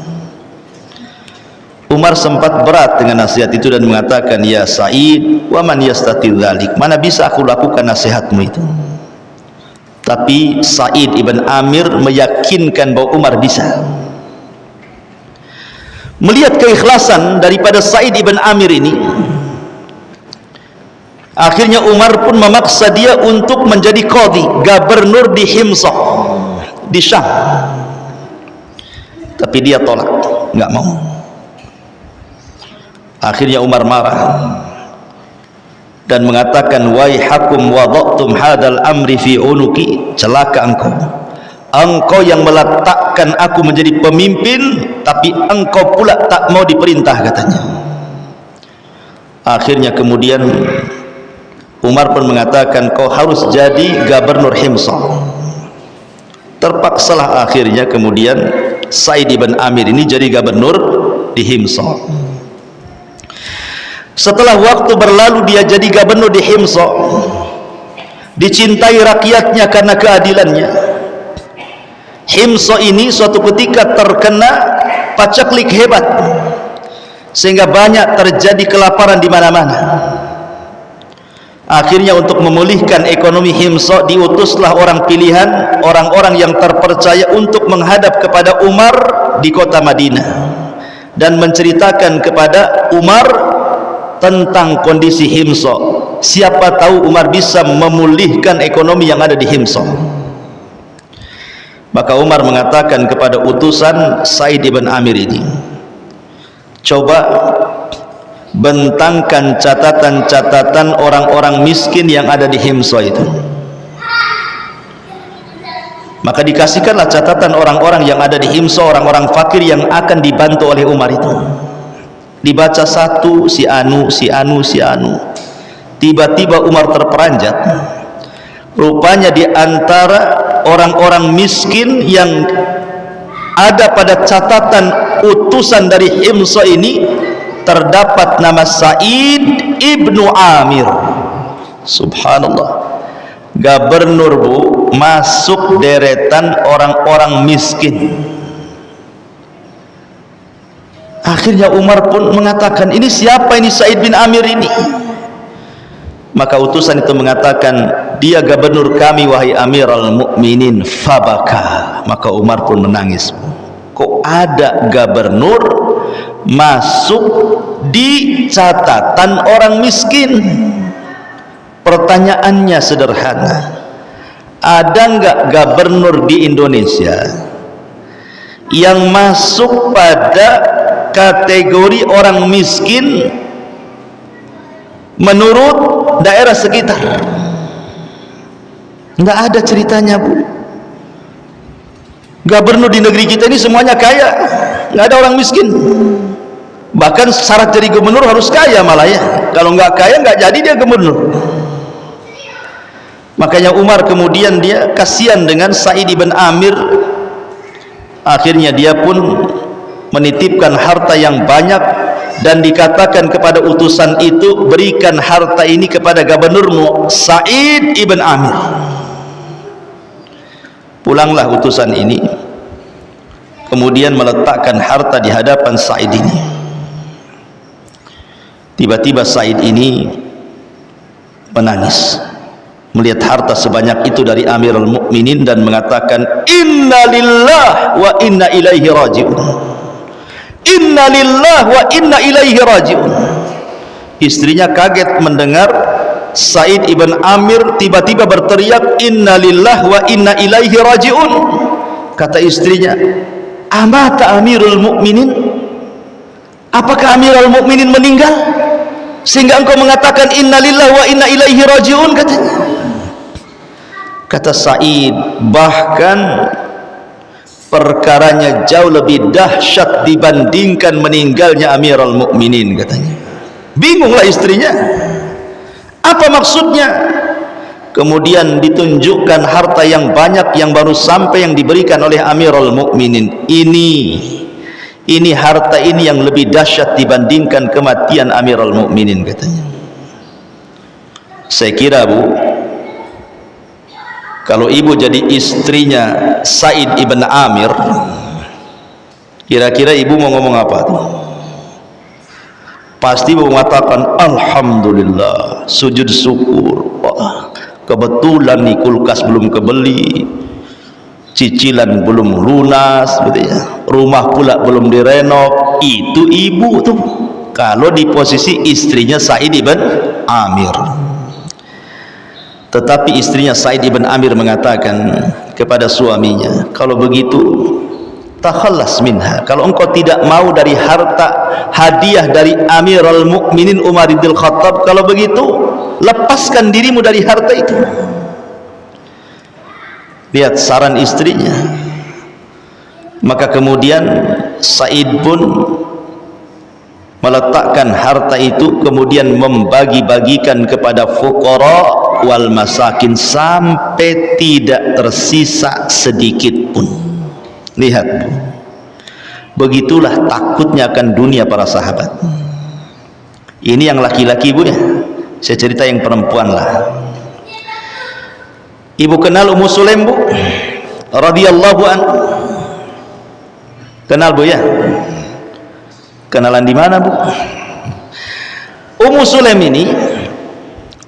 [SPEAKER 2] Umar sempat berat dengan nasihat itu dan mengatakan, ya Sa'id, wa man yastatil dzalik, mana bisa aku lakukan nasihatmu itu. Tapi Sa'id ibn Amir meyakinkan bahwa Umar bisa. Melihat keikhlasan daripada Sa'id ibn Amir ini, akhirnya Umar pun memaksa dia untuk menjadi qadhi, gubernur di Himsah, di Syam. Tapi dia tolak, enggak mau. Akhirnya Umar marah dan mengatakan, waihakum wada'tum hadal amri fi unuki, celaka engkau, engkau yang meletakkan aku menjadi pemimpin, tapi engkau pula tak mau diperintah, katanya. Akhirnya kemudian Umar pun mengatakan, kau harus jadi gubernur Himsah. Terpaksalah akhirnya kemudian Sa'id ibn Amir ini jadi gubernur di Himsah. Setelah waktu berlalu, dia jadi gubernur di Himsah, dicintai rakyatnya karena keadilannya. Himsah ini suatu ketika terkena pacaklik hebat, sehingga banyak terjadi kelaparan di mana-mana. Akhirnya untuk memulihkan ekonomi Himsah, diutuslah orang pilihan, orang-orang yang terpercaya untuk menghadap kepada Umar di kota Madinah dan menceritakan kepada Umar tentang kondisi Himsah. Siapa tahu Umar bisa memulihkan ekonomi yang ada di Himsah. Maka Umar mengatakan kepada utusan Sa'id ibn Amir ini, coba bentangkan catatan-catatan orang-orang miskin yang ada di Himsah itu. Maka dikasihkanlah catatan orang-orang yang ada di Himsah, orang-orang fakir yang akan dibantu oleh Umar itu. Dibaca satu, si anu. Tiba-tiba Umar terperanjat. Rupanya di antara orang-orang miskin yang ada pada catatan utusan dari Himsah ini, terdapat nama Sa'id ibnu Amir. Subhanallah, gubernur, Bu, masuk deretan orang-orang miskin. Akhirnya Umar pun mengatakan, ini siapa ini Sa'id bin Amir ini? Maka utusan itu mengatakan, dia gubernur kami wahai Amirul Mukminin. Fabaka. Maka Umar pun menangis. Kok ada gubernur masuk di catatan orang miskin? Pertanyaannya sederhana, ada enggak gubernur di Indonesia yang masuk pada kategori orang miskin menurut daerah sekitar? Enggak ada ceritanya, Bu. Gubernur di negeri kita ini semuanya kaya, enggak ada orang miskin. Bahkan syarat jadi gubernur harus kaya malah, ya. Kalau enggak kaya enggak jadi dia gubernur. Makanya Umar kemudian dia kasihan dengan Sa'id ibn Amir. Akhirnya dia pun menitipkan harta yang banyak dan dikatakan kepada utusan itu, berikan harta ini kepada gubernurmu Sa'id ibn Amir. Pulanglah utusan ini, kemudian meletakkan harta di hadapan Sa'id ini. Tiba-tiba Sa'id ini menangis. melihat harta sebanyak itu dari Amirul Mukminin dan mengatakan, inna lillah wa inna ilaihi raji'un, inna lillah wa inna ilaihi raji'un. Istrinya kaget mendengar Sa'id ibn Amir tiba-tiba berteriak, inna lillah wa inna ilaihi raji'un. Kata istrinya, amata Amirul Mukminin? Apakah Amirul Mukminin meninggal sehingga engkau mengatakan inna lillah wa inna ilaihi raji'un? Katanya. Kata Sa'id, bahkan perkaranya jauh lebih dahsyat dibandingkan meninggalnya Amirul Mukminin, katanya. Bingunglah istrinya, apa maksudnya? Kemudian ditunjukkan harta yang banyak yang baru sampai yang diberikan oleh Amirul Mukminin. Ini harta ini yang lebih dahsyat dibandingkan kematian Amirul Mukminin, katanya. Saya kira, Bu, kalau ibu jadi istrinya Sa'id ibn Amir, kira-kira ibu mau ngomong apa tuh? Pasti ibu mengatakan alhamdulillah, sujud syukur. Wah, kebetulan nih kulkas belum kebeli, cicilan belum lunas, gitu ya. Rumah pula belum direnov. Itu ibu tuh kalau di posisi istrinya Sa'id ibn Amir. Tetapi istrinya Sa'id ibn Amir mengatakan kepada suaminya, kalau begitu takhallas minha, kalau engkau tidak mau dari harta hadiah dari Amirul Mukminin Umar bin Khattab, kalau begitu lepaskan dirimu dari harta itu. Lihat saran istrinya. Maka kemudian Sa'id pun meletakkan harta itu, kemudian membagi-bagikan kepada fuqara wal masakin sampai tidak tersisa sedikit pun. Lihat, begitulah takutnya akan dunia para sahabat. Ini yang laki-laki, Bu, ya. Saya cerita yang perempuan lah. Ibu kenal Ummu Sulaim, Bu, radhiyallahu an. Kenal, Bu, ya? Kenalan di mana, Bu? Ummu Sulaim ini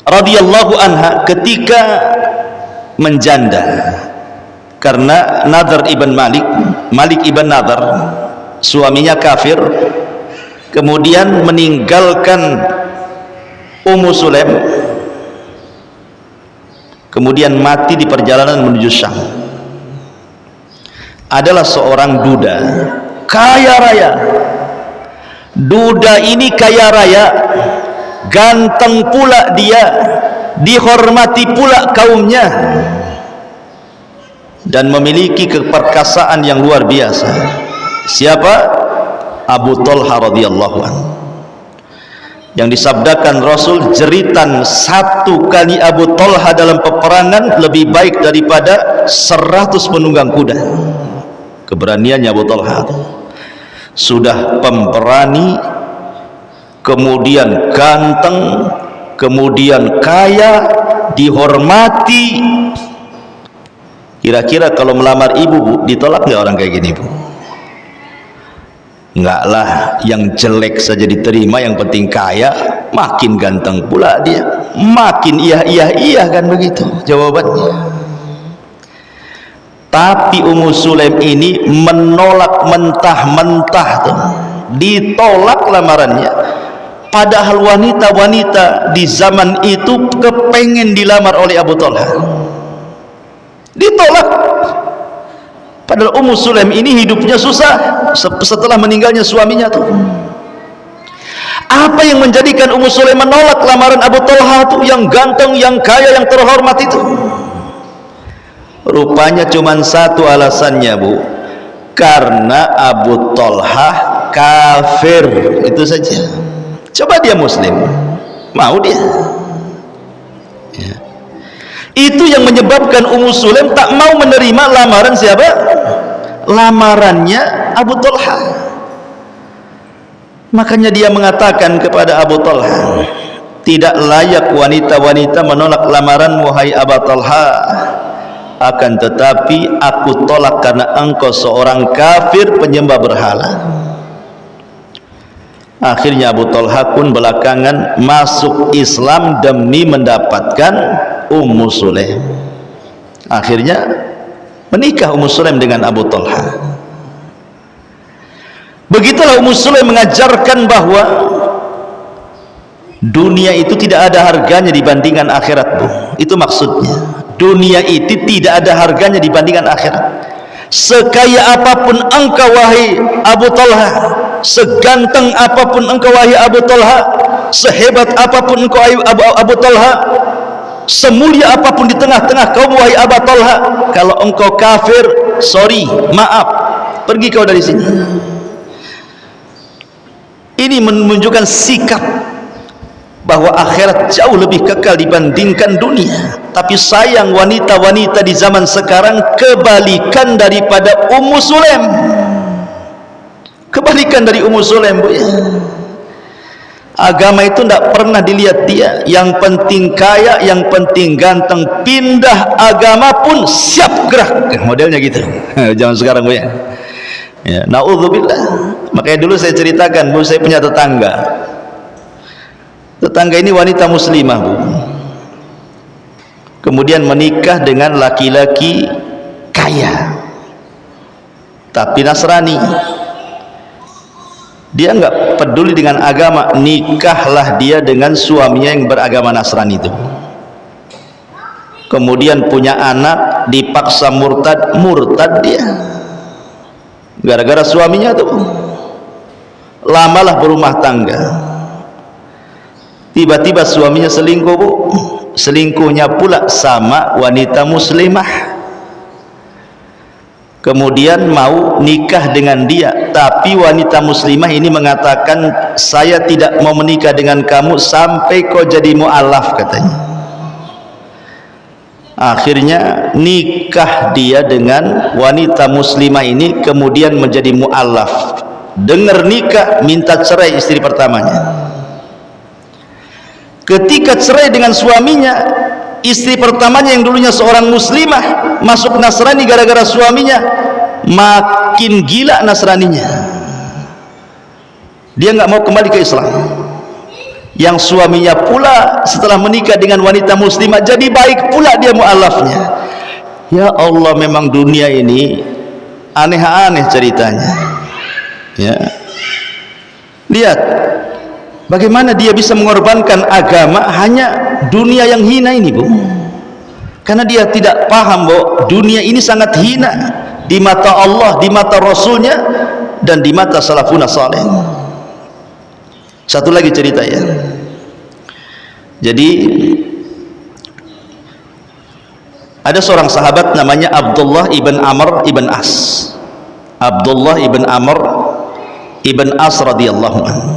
[SPEAKER 2] radhiyallahu anha ketika menjanda karena Nadhr ibn Malik ibn Nadhr, suaminya kafir, kemudian meninggalkan Ummu Sulaim, kemudian mati di perjalanan menuju Syam. Adalah seorang duda kaya raya. Duda ini kaya raya, ganteng pula dia, dihormati pula kaumnya, dan memiliki keperkasaan yang luar biasa. Siapa? Abu Talha radhiyallahu anhu. Yang disabdakan Rasul, jeritan satu kali Abu Talha dalam peperangan lebih baik daripada 100 penunggang kuda. Keberaniannya Abu Talha, sudah pemberani, kemudian ganteng, kemudian kaya, dihormati. Kira-kira kalau melamar ibu, Bu, ditolak nggak orang kayak gini, Bu? Enggak lah, yang jelek saja diterima, yang penting kaya. Makin ganteng pula dia, makin iya kan, begitu jawabannya. Tapi Ummu Sulaim ini menolak mentah-mentah tuh, ditolak lamarannya. Padahal wanita-wanita di zaman itu kepengen dilamar oleh Abu Talha, ditolak. Padahal Ummu Sulaim ini hidupnya susah setelah meninggalnya suaminya tuh. Apa yang menjadikan Ummu Sulaim menolak lamaran Abu Talha tuh, yang ganteng, yang kaya, yang terhormat itu? Rupanya cuma satu alasannya, Bu, karena Abu Talha kafir, itu saja. Coba dia muslim, mau dia? Ya. Itu yang menyebabkan Ummu Sulaim tak mau menerima lamaran siapa? Lamarannya Abu Talha. Makanya dia mengatakan kepada Abu Talha, tidak layak wanita-wanita menolak lamaran wahai Abu Talha. Akan tetapi aku tolak karena engkau seorang kafir penyembah berhala. Akhirnya Abu Talha pun belakangan masuk Islam demi mendapatkan Ummu Sulaim. Akhirnya menikah Ummu Sulaim dengan Abu Talha. Begitulah Ummu Sulaim mengajarkan bahwa dunia itu tidak ada harganya dibandingkan akhirat, Bu. Itu maksudnya. Dunia itu tidak ada harganya dibandingkan akhirat. Sekaya apapun engkau wahai Abu Talha, seganteng apapun engkau wahai Abu Talha, sehebat apapun engkau wahai Abu Talha, semulia apapun di tengah-tengah kaum wahai Abu Talha, kalau engkau kafir, sorry, maaf, pergi kau dari sini. Ini menunjukkan sikap bahwa akhirat jauh lebih kekal dibandingkan dunia. Tapi sayang, wanita-wanita di zaman sekarang kebalikan daripada Ummu Sulaim. Kebalikan dari Ummu Sulaim, Bu, ya. Agama itu tidak pernah dilihat dia. Yang penting kaya, yang penting ganteng. Pindah agama pun siap gerak. Modelnya gitu. Zaman sekarang, Bu, ya. Ya, naudzubillah. Makanya dulu saya ceritakan, Bu, saya punya tetangga. Tetangga ini wanita muslimah, Bu. Kemudian menikah dengan laki-laki kaya tapi Nasrani. Dia enggak peduli dengan agama, nikahlah dia dengan suaminya yang beragama Nasrani itu. Kemudian punya anak, dipaksa murtad dia gara-gara suaminya tuh. Lamalah berumah tangga, tiba-tiba suaminya selingkuh, Bu. Selingkuhnya pula sama wanita muslimah. Kemudian mau nikah dengan dia, tapi wanita muslimah ini mengatakan, saya tidak mau menikah dengan kamu sampai kau jadi mu'alaf, katanya. Akhirnya nikah dia dengan wanita muslimah ini, kemudian menjadi mu'alaf. Dengar nikah, minta cerai istri pertamanya. Ketika cerai dengan suaminya, istri pertamanya yang dulunya seorang muslimah masuk Nasrani gara-gara suaminya, makin gila Nasraninya. Dia nggak mau kembali ke Islam. Yang suaminya pula setelah menikah dengan wanita muslimah jadi baik pula dia mu'alafnya. Ya Allah, memang dunia ini aneh-aneh ceritanya. Ya, lihat bagaimana dia bisa mengorbankan agama hanya dunia yang hina ini, Bu. Karena dia tidak paham bahwa dunia ini sangat hina di mata Allah, di mata Rasulnya, dan di mata salafuna saleh. Satu lagi cerita, ya. Jadi ada seorang sahabat namanya Abdullah ibn Amr ibn As. Abdullah ibn Amr ibn As radhiyallahu anhu.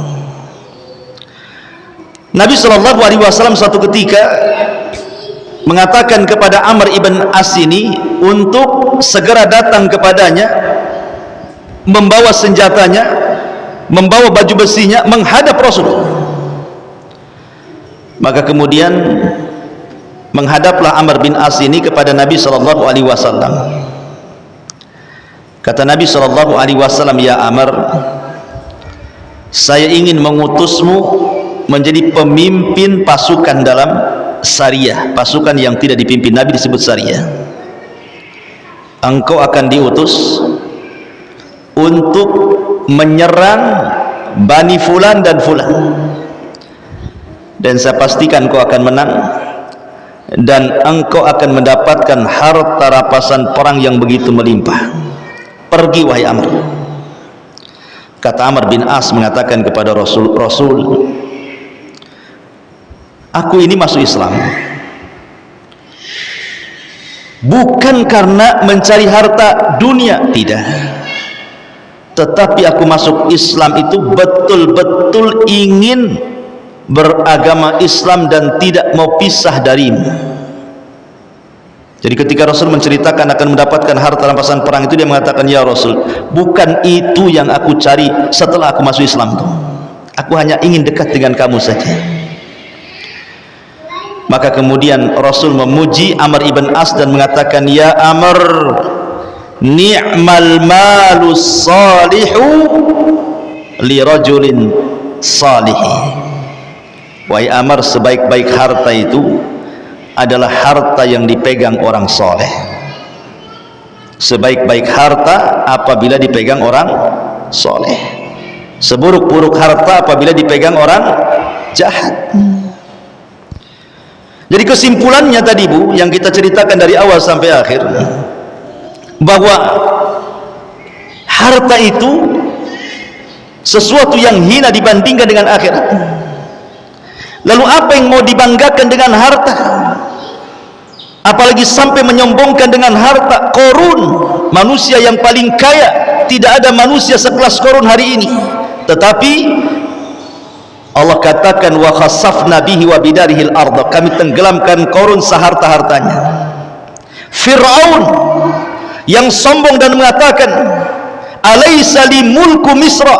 [SPEAKER 2] Nabi SAW suatu ketika mengatakan kepada Amr ibn As ini untuk segera datang kepadanya, membawa senjatanya, membawa baju besinya, menghadap Rasul. Maka kemudian menghadaplah Amr bin As ini kepada Nabi SAW. Kata Nabi SAW, ya Amr, saya ingin mengutusmu menjadi pemimpin pasukan dalam Sariyah. Pasukan yang tidak dipimpin Nabi disebut Sariyah. Engkau akan diutus untuk menyerang Bani Fulan dan Fulan, dan saya pastikan kau akan menang, dan engkau akan mendapatkan harta rampasan perang yang begitu melimpah. Pergi wahai Amr. Kata Amr bin As mengatakan kepada Rasul, aku ini masuk Islam bukan karena mencari harta dunia, tidak, tetapi aku masuk Islam itu betul-betul ingin beragama Islam dan tidak mau pisah darimu. Jadi ketika Rasul menceritakan akan mendapatkan harta rampasan perang itu, dia mengatakan, ya Rasul, bukan itu yang aku cari setelah aku masuk Islam itu. Aku hanya ingin dekat dengan kamu saja. Maka kemudian Rasul memuji Amr ibn As dan mengatakan, ya Amr, ni'mal malus salihu li rajulin salihi. Wahai Amr, sebaik-baik harta itu adalah harta yang dipegang orang soleh. Sebaik-baik harta apabila dipegang orang soleh, seburuk-buruk harta apabila dipegang orang jahat. Jadi kesimpulannya tadi Bu, yang kita ceritakan dari awal sampai akhir, bahwa harta itu sesuatu yang hina dibandingkan dengan akhirat. Lalu apa yang mau dibanggakan dengan harta? Apalagi sampai menyombongkan dengan harta. Qarun, manusia yang paling kaya, tidak ada manusia sekelas Qarun hari ini. Tetapi Allah katakan wa khasafna bihi wa bidarihil arda, kami tenggelamkan Qarun seharta-hartanya. Fir'aun yang sombong dan mengatakan alaysa li mulku Misra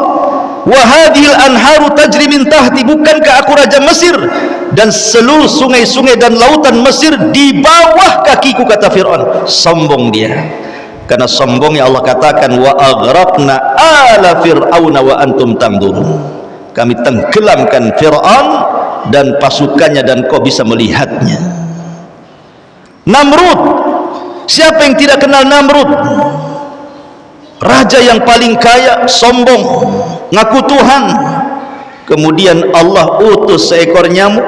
[SPEAKER 2] wa hadhil anharu tajri min tahti, bukankah aku raja Mesir dan seluruh sungai-sungai dan lautan Mesir di bawah kakiku, kata Fir'aun. Sombong dia. Karena sombongnya Allah katakan wa aghraqna ala fir'auna wa antum tanzurun, kami tenggelamkan Fir'aun dan pasukannya dan kau bisa melihatnya. Namrud, siapa yang tidak kenal Namrud? Raja yang paling kaya, sombong, ngaku Tuhan. Kemudian Allah utus seekor nyamuk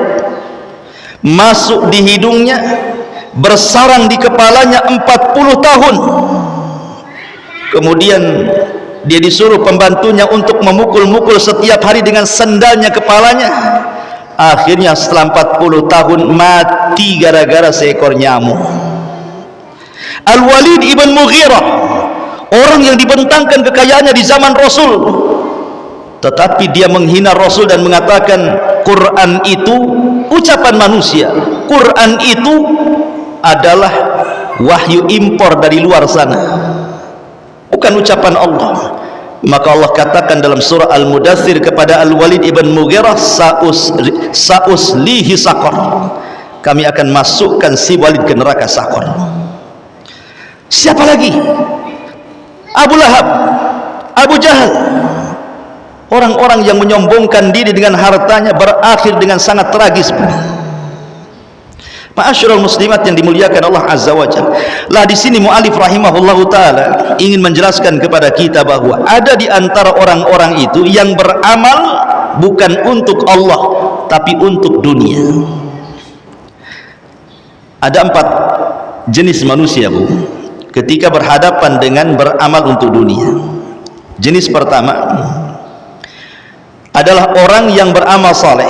[SPEAKER 2] masuk di hidungnya, bersarang di kepalanya 40 tahun. Kemudian dia disuruh pembantunya untuk memukul-mukul setiap hari dengan sendalnya kepalanya. Akhirnya setelah 40 tahun mati gara-gara seekor nyamuk. Al-Walid ibn Mughirah, orang yang dibentangkan kekayaannya di zaman Rasul, tetapi dia menghina Rasul dan mengatakan Quran itu ucapan manusia, Quran itu adalah wahyu impor dari luar sana, bukan ucapan Allah. Maka Allah katakan dalam surah Al-Mudaththir kepada Al-Walid ibn Mughirah, sa'uslihi saqar, kami akan masukkan si Walid ke neraka Saqar. Siapa lagi? Abu Lahab, Abu Jahal, orang-orang yang menyombongkan diri dengan hartanya berakhir dengan sangat tragis. Ma'asyiral muslimat yang dimuliakan Allah Azza wa Jalla. Lah di sini mu'alif rahimahullahu taala ingin menjelaskan kepada kita bahwa ada di antara orang-orang itu yang beramal bukan untuk Allah tapi untuk dunia. Ada 4 jenis manusia Bu, ketika berhadapan dengan beramal untuk dunia. Jenis pertama adalah orang yang beramal saleh.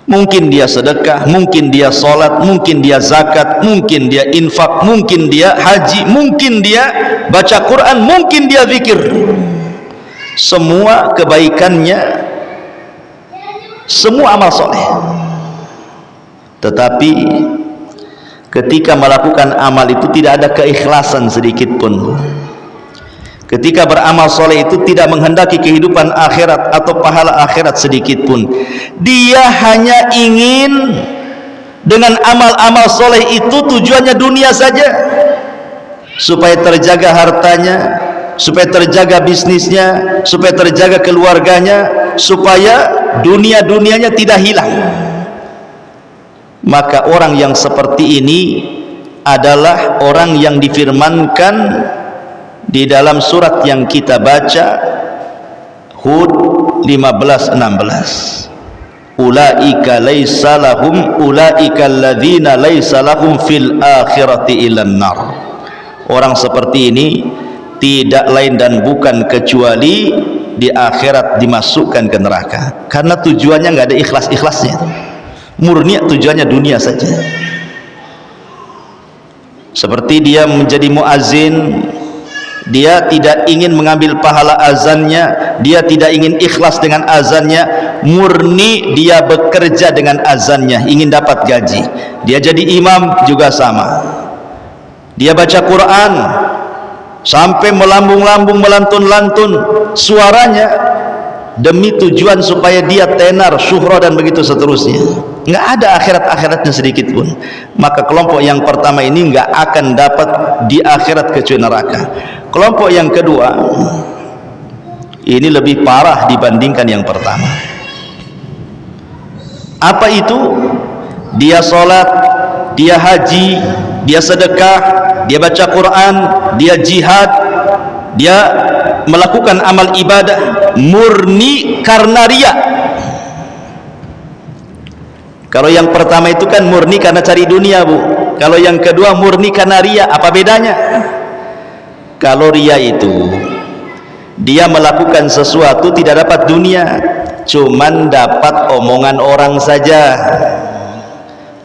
[SPEAKER 2] Mungkin dia sedekah, mungkin dia salat, mungkin dia zakat, mungkin dia infak, mungkin dia haji, mungkin dia baca Quran, mungkin dia zikir. Semua kebaikannya, semua amal saleh. Tetapi ketika melakukan amal itu tidak ada keikhlasan sedikit pun. Ketika beramal soleh itu tidak menghendaki kehidupan akhirat atau pahala akhirat sedikit pun. Dia hanya ingin dengan amal-amal soleh itu tujuannya dunia saja, supaya terjaga hartanya, supaya terjaga bisnisnya, supaya terjaga keluarganya, supaya dunia-dunianya tidak hilang. Maka orang yang seperti ini adalah orang yang difirmankan di dalam surat yang kita baca, Hud 15:16, ulaika laisa lahum ulaika alladzina laisa lahum fil akhirati illan nar. Orang seperti ini tidak lain dan bukan kecuali di akhirat dimasukkan ke neraka, karena tujuannya nggak ada ikhlas-ikhlasnya, murni tujuannya dunia saja. Seperti dia menjadi muazin, dia tidak ingin mengambil pahala azannya, dia tidak ingin ikhlas dengan azannya, murni dia bekerja dengan azannya, ingin dapat gaji. Dia jadi imam juga sama, dia baca Quran sampai melambung-lambung, melantun-lantun suaranya demi tujuan supaya dia tenar, syuhra dan begitu seterusnya. Nggak ada akhirat-akhiratnya sedikit pun. Maka kelompok yang pertama ini nggak akan dapat di akhirat kecuali neraka. Kelompok yang kedua ini lebih parah dibandingkan yang pertama. Apa itu? dia sholat, dia haji, dia sedekah, dia baca Quran, dia jihad, dia melakukan amal ibadah murni karena riya. Kalau yang pertama itu kan murni karena cari dunia, Bu. Kalau yang kedua murni karena riya. Apa bedanya? Kalau riya itu dia melakukan sesuatu tidak dapat dunia, cuman dapat omongan orang saja.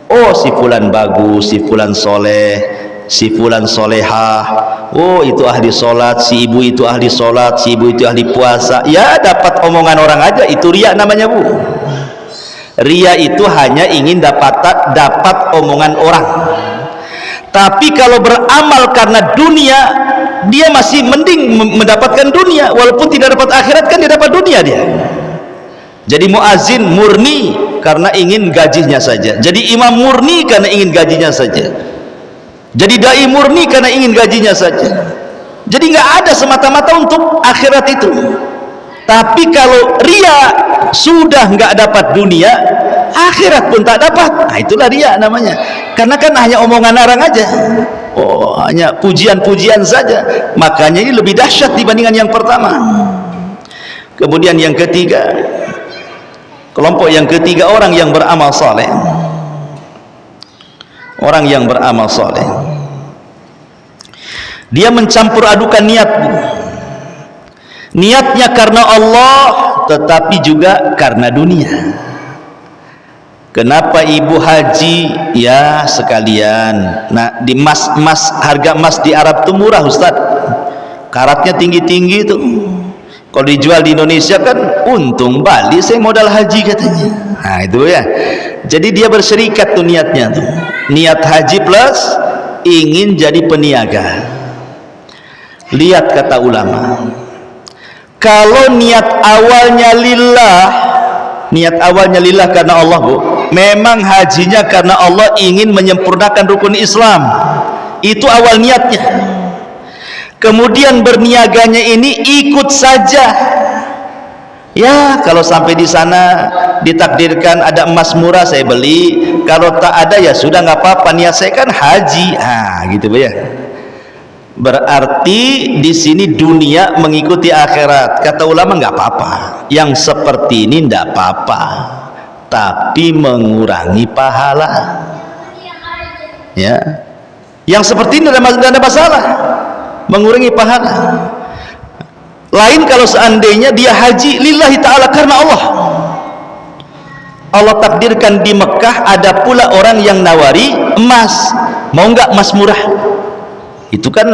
[SPEAKER 2] Oh, si fulan bagus, si fulan soleh, si fulan solehah, oh itu ahli sholat, si ibu itu ahli sholat, si ibu itu ahli puasa. Ya dapat omongan orang aja, itu riya namanya, Bu. Riya itu hanya ingin dapat omongan orang. Tapi kalau beramal karena dunia, dia masih mending mendapatkan dunia, walaupun tidak dapat akhirat kan dia dapat dunia dia. Jadi muazin murni karena ingin gajinya saja, jadi imam murni karena ingin gajinya saja, jadi dai murni karena ingin gajinya saja. Jadi nggak ada semata-mata untuk akhirat itu. Tapi kalau riya sudah nggak dapat dunia, akhirat pun tak dapat. Nah, itulah riya namanya. Karena kan hanya omongan orang aja. Oh, hanya pujian-pujian saja. Makanya ini lebih dahsyat dibandingkan yang pertama. Kemudian yang ketiga, kelompok yang ketiga, orang yang beramal saleh. Orang yang beramal saleh, dia mencampur adukan niat. Niatnya karena Allah, tetapi juga karena dunia. Kenapa ibu haji? Ya sekalian. Nah, di harga emas di Arab itu murah, Ustaz. Karatnya tinggi-tinggi itu. Kalau dijual di Indonesia kan untung, Bali saya modal haji katanya. Nah itu ya. Jadi dia berserikat tuh niatnya tuh. Niat haji plus ingin jadi peniaga. Lihat kata ulama, kalau niat awalnya lillah, niat awalnya lillah karena Allah, Bu, memang hajinya karena Allah ingin menyempurnakan rukun Islam, itu awal niatnya. Kemudian berniaganya ini ikut saja. Ya, kalau sampai di sana ditakdirkan ada emas murah saya beli, kalau tak ada ya sudah nggak apa-apa, niat saya kan haji. Ah, gitu Bu ya. Berarti di sini dunia mengikuti akhirat. Kata ulama nggak apa-apa. Yang seperti ini nggak apa-apa, tapi mengurangi pahala. Ya, yang seperti ini tidak ada masalah, mengurangi pahala. Lain kalau seandainya dia haji lillahi ta'ala karena Allah. Allah takdirkan di Mekah ada pula orang yang nawari emas, mau nggak emas murah? Itu kan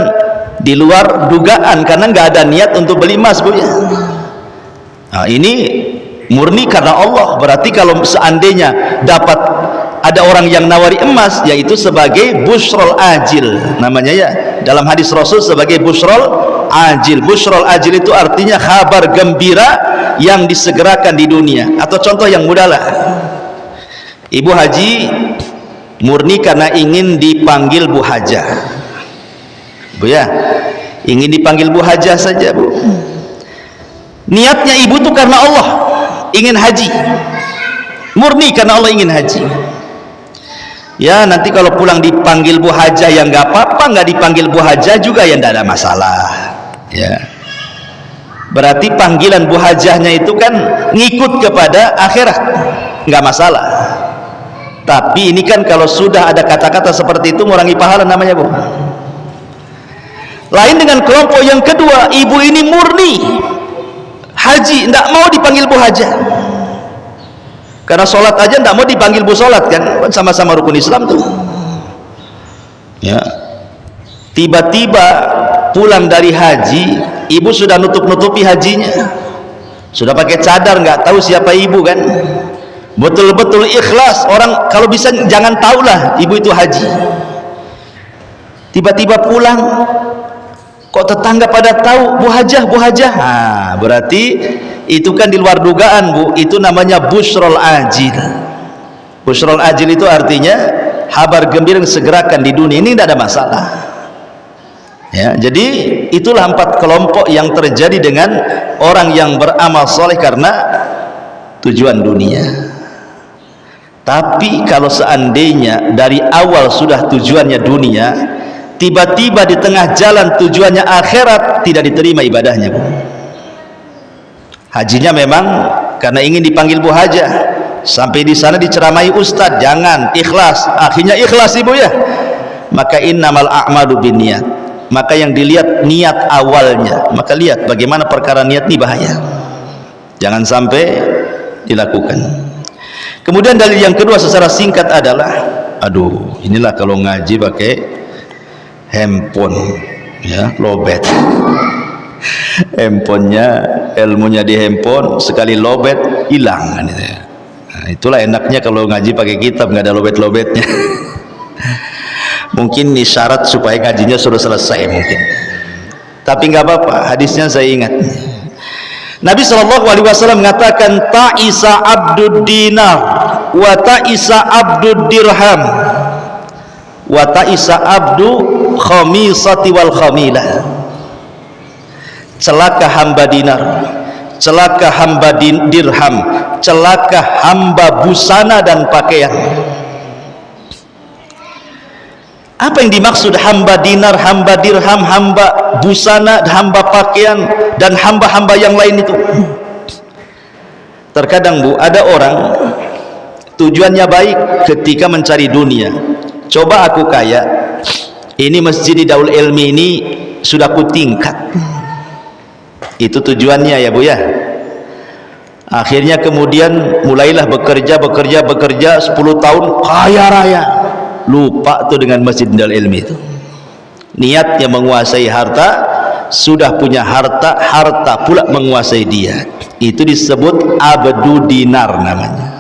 [SPEAKER 2] di luar dugaan karena nggak ada niat untuk beli emas, Bu. Nah, ini murni karena Allah. Berarti kalau seandainya dapat ada orang yang nawari emas, yaitu sebagai busrol ajil namanya ya, dalam hadis Rasul sebagai busrol ajil. Busrol ajil itu artinya kabar gembira yang disegerakan di dunia. Atau contoh yang mudah lah, ibu haji murni karena ingin dipanggil Bu Hajah, Bu ya, ingin dipanggil Bu Hajah saja, Bu. Niatnya ibu tuh karena Allah ingin haji, murni karena Allah ingin haji. Ya nanti kalau pulang dipanggil Bu Hajah ya nggak apa-apa, nggak dipanggil Bu Hajah juga ya tidak ada masalah. Ya, berarti panggilan Bu Hajahnya itu kan ngikut kepada akhirat, nggak masalah. Tapi ini kan kalau sudah ada kata-kata seperti itu mengurangi pahala namanya, Bu. Lain dengan kelompok yang kedua, ibu ini murni haji, tidak mau dipanggil Bu Hajah. Karena sholat aja tidak mau dipanggil Bu sholat kan, sama-sama rukun Islam tuh. Ya, tiba-tiba pulang dari haji, ibu sudah nutup-nutupi hajinya, sudah pakai cadar, nggak tahu siapa ibu kan. Betul-betul ikhlas, orang kalau bisa jangan tahulah ibu itu haji. Tiba-tiba pulang, kok tetangga pada tahu Bu Hajah, Bu Hajah. Nah, berarti itu kan di luar dugaan, Bu. Itu namanya busrol ajil. Busrol ajil itu artinya kabar gembira yang segerakan di dunia. Ini tidak ada masalah. Ya, jadi itulah 4 kelompok yang terjadi dengan orang yang beramal soleh karena tujuan dunia. Tapi kalau seandainya dari awal sudah tujuannya dunia, tiba-tiba di tengah jalan tujuannya akhirat, tidak diterima ibadahnya, Bu. Hajinya memang karena ingin dipanggil Bu Hajah, sampai di sana diceramai ustadz, jangan ikhlas, akhirnya ikhlas Ibu ya. Maka innamal a'malu binniyat, maka yang dilihat niat awalnya, maka lihat bagaimana perkara niat ini bahaya, jangan sampai dilakukan. Kemudian dalil yang kedua secara singkat adalah, aduh, inilah kalau ngaji pakai handphone, ya, lobet. Handphonenya, ilmunya di handphone, sekali lobet hilang. Nah, itulah enaknya kalau ngaji pakai kitab, nggak ada lobet-lobetnya. Mungkin ini syarat supaya ngajinya sudah selesai mungkin. Tapi nggak apa-apa, hadisnya saya ingat. Nabi SAW mengatakan, ta'isa abdud dinar wa ta'isa abdud dirham wa ta'isa abdu khamisati wal khamilah. Celaka hamba dinar, celaka hamba dirham, celaka hamba busana dan pakaian. Apa yang dimaksud hamba dinar, hamba dirham, hamba busana, hamba pakaian, dan hamba-hamba yang lain itu? Terkadang Bu, ada orang tujuannya baik ketika mencari dunia. Coba aku kaya, ini masjid di Darul Ilmi ini sudah ku tingkat. Itu tujuannya ya Bu ya. Akhirnya kemudian mulailah bekerja 10 tahun kaya raya. Lupa tuh dengan masjid Darul Ilmi itu. Niatnya menguasai harta, sudah punya harta, harta pula menguasai dia. Itu disebut abdu dinar namanya.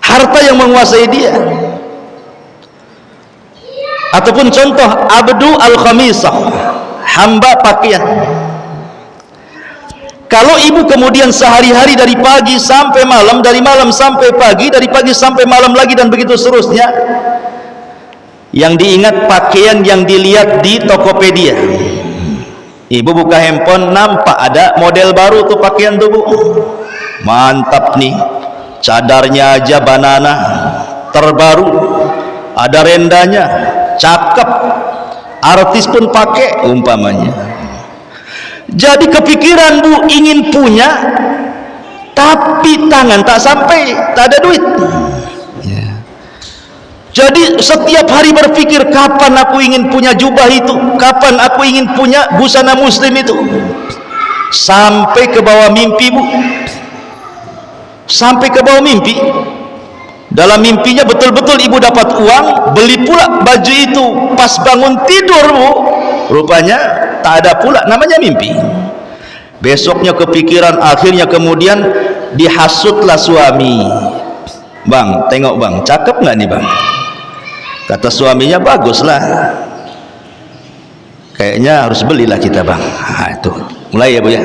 [SPEAKER 2] Harta yang menguasai dia. Ataupun contoh abdu al-khamisah, hamba pakaian. Kalau ibu kemudian sehari-hari dari pagi sampai malam, dari malam sampai pagi, dari pagi sampai malam lagi, dan begitu seterusnya, yang diingat pakaian yang dilihat di Tokopedia. Ibu buka handphone, nampak ada model baru tuh pakaian tuh Bu, mantap nih, cadarnya aja banana terbaru, ada rendanya, cakep, artis pun pakai umpamanya. Jadi kepikiran Bu ingin punya, tapi tangan tak sampai, tak ada duit. Jadi setiap hari berpikir, kapan aku ingin punya jubah itu, kapan aku ingin punya busana muslim itu. Sampai ke bawah mimpi Bu, sampai ke bawah mimpi. Dalam mimpinya betul-betul ibu dapat uang, beli pula baju itu. Pas bangun tidur Bu, rupanya tak ada pula, namanya mimpi. Besoknya kepikiran, akhirnya kemudian dihasutlah suami. Bang, tengok Bang, cakep nggak nih Bang? Kata suaminya, baguslah, kayaknya harus belilah kita Bang. Nah, itu mulai ya Bu ya.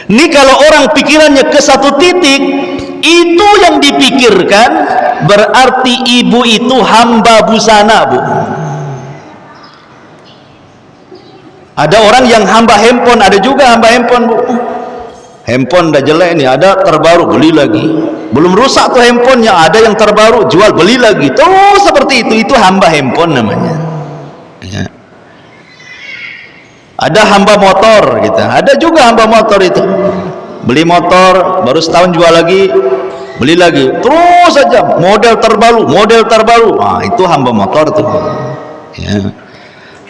[SPEAKER 2] Ini kalau orang pikirannya ke satu titik, itu yang dipikirkan, berarti ibu itu hamba busana Bu. Ada orang yang hamba handphone, ada juga hamba handphone Bu. Handphone udah jelek nih, ada terbaru, beli lagi. Belum rusak tuh handphonenya, ada yang terbaru, jual, beli lagi. Terus seperti itu hamba handphone namanya. Ya. Ada hamba motor gitu, ada juga hamba motor itu. Beli motor, baru setahun jual lagi, beli lagi. Terus saja model terbaru. Nah, itu hamba motor tuh. Ya.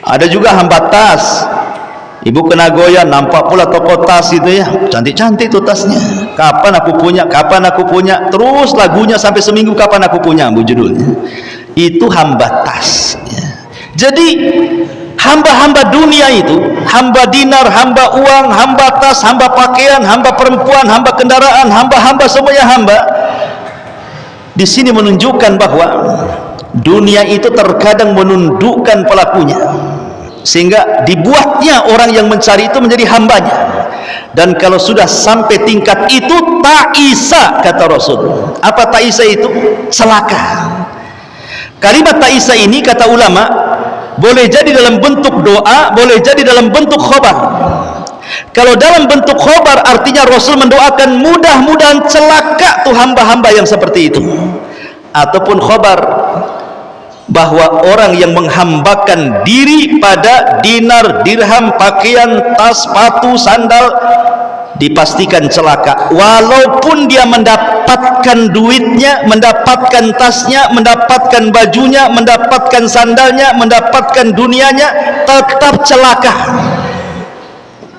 [SPEAKER 2] Ada juga hamba tas. Ibu kena goyah, nampak pula toko tas itu ya, cantik-cantik tuh tasnya. Kapan aku punya, terus lagunya sampai seminggu, kapan aku punya Bu judulnya. Itu hamba tas ya. Jadi hamba-hamba dunia itu, hamba dinar, hamba uang, hamba tas, hamba pakaian, hamba perempuan, hamba kendaraan, hamba semuanya hamba. Di sini menunjukkan bahwa dunia itu terkadang menundukkan pelakunya, sehingga dibuatnya orang yang mencari itu menjadi hambanya. Dan kalau sudah sampai tingkat itu, ta'isa, kata Rasul. Apa ta'isa itu? Celaka. Kalimat ta'isa ini, kata ulama, boleh jadi dalam bentuk doa, boleh jadi dalam bentuk khobar. Kalau dalam bentuk khobar artinya Rasul mendoakan mudah-mudahan celaka tuh hamba-hamba yang seperti itu. Ataupun khobar bahwa orang yang menghambakan diri pada dinar, dirham, pakaian, tas, sepatu, sandal dipastikan celaka, walaupun dia mendapatkan duitnya, mendapatkan tasnya, mendapatkan bajunya, mendapatkan sandalnya, mendapatkan dunianya, tetap celaka.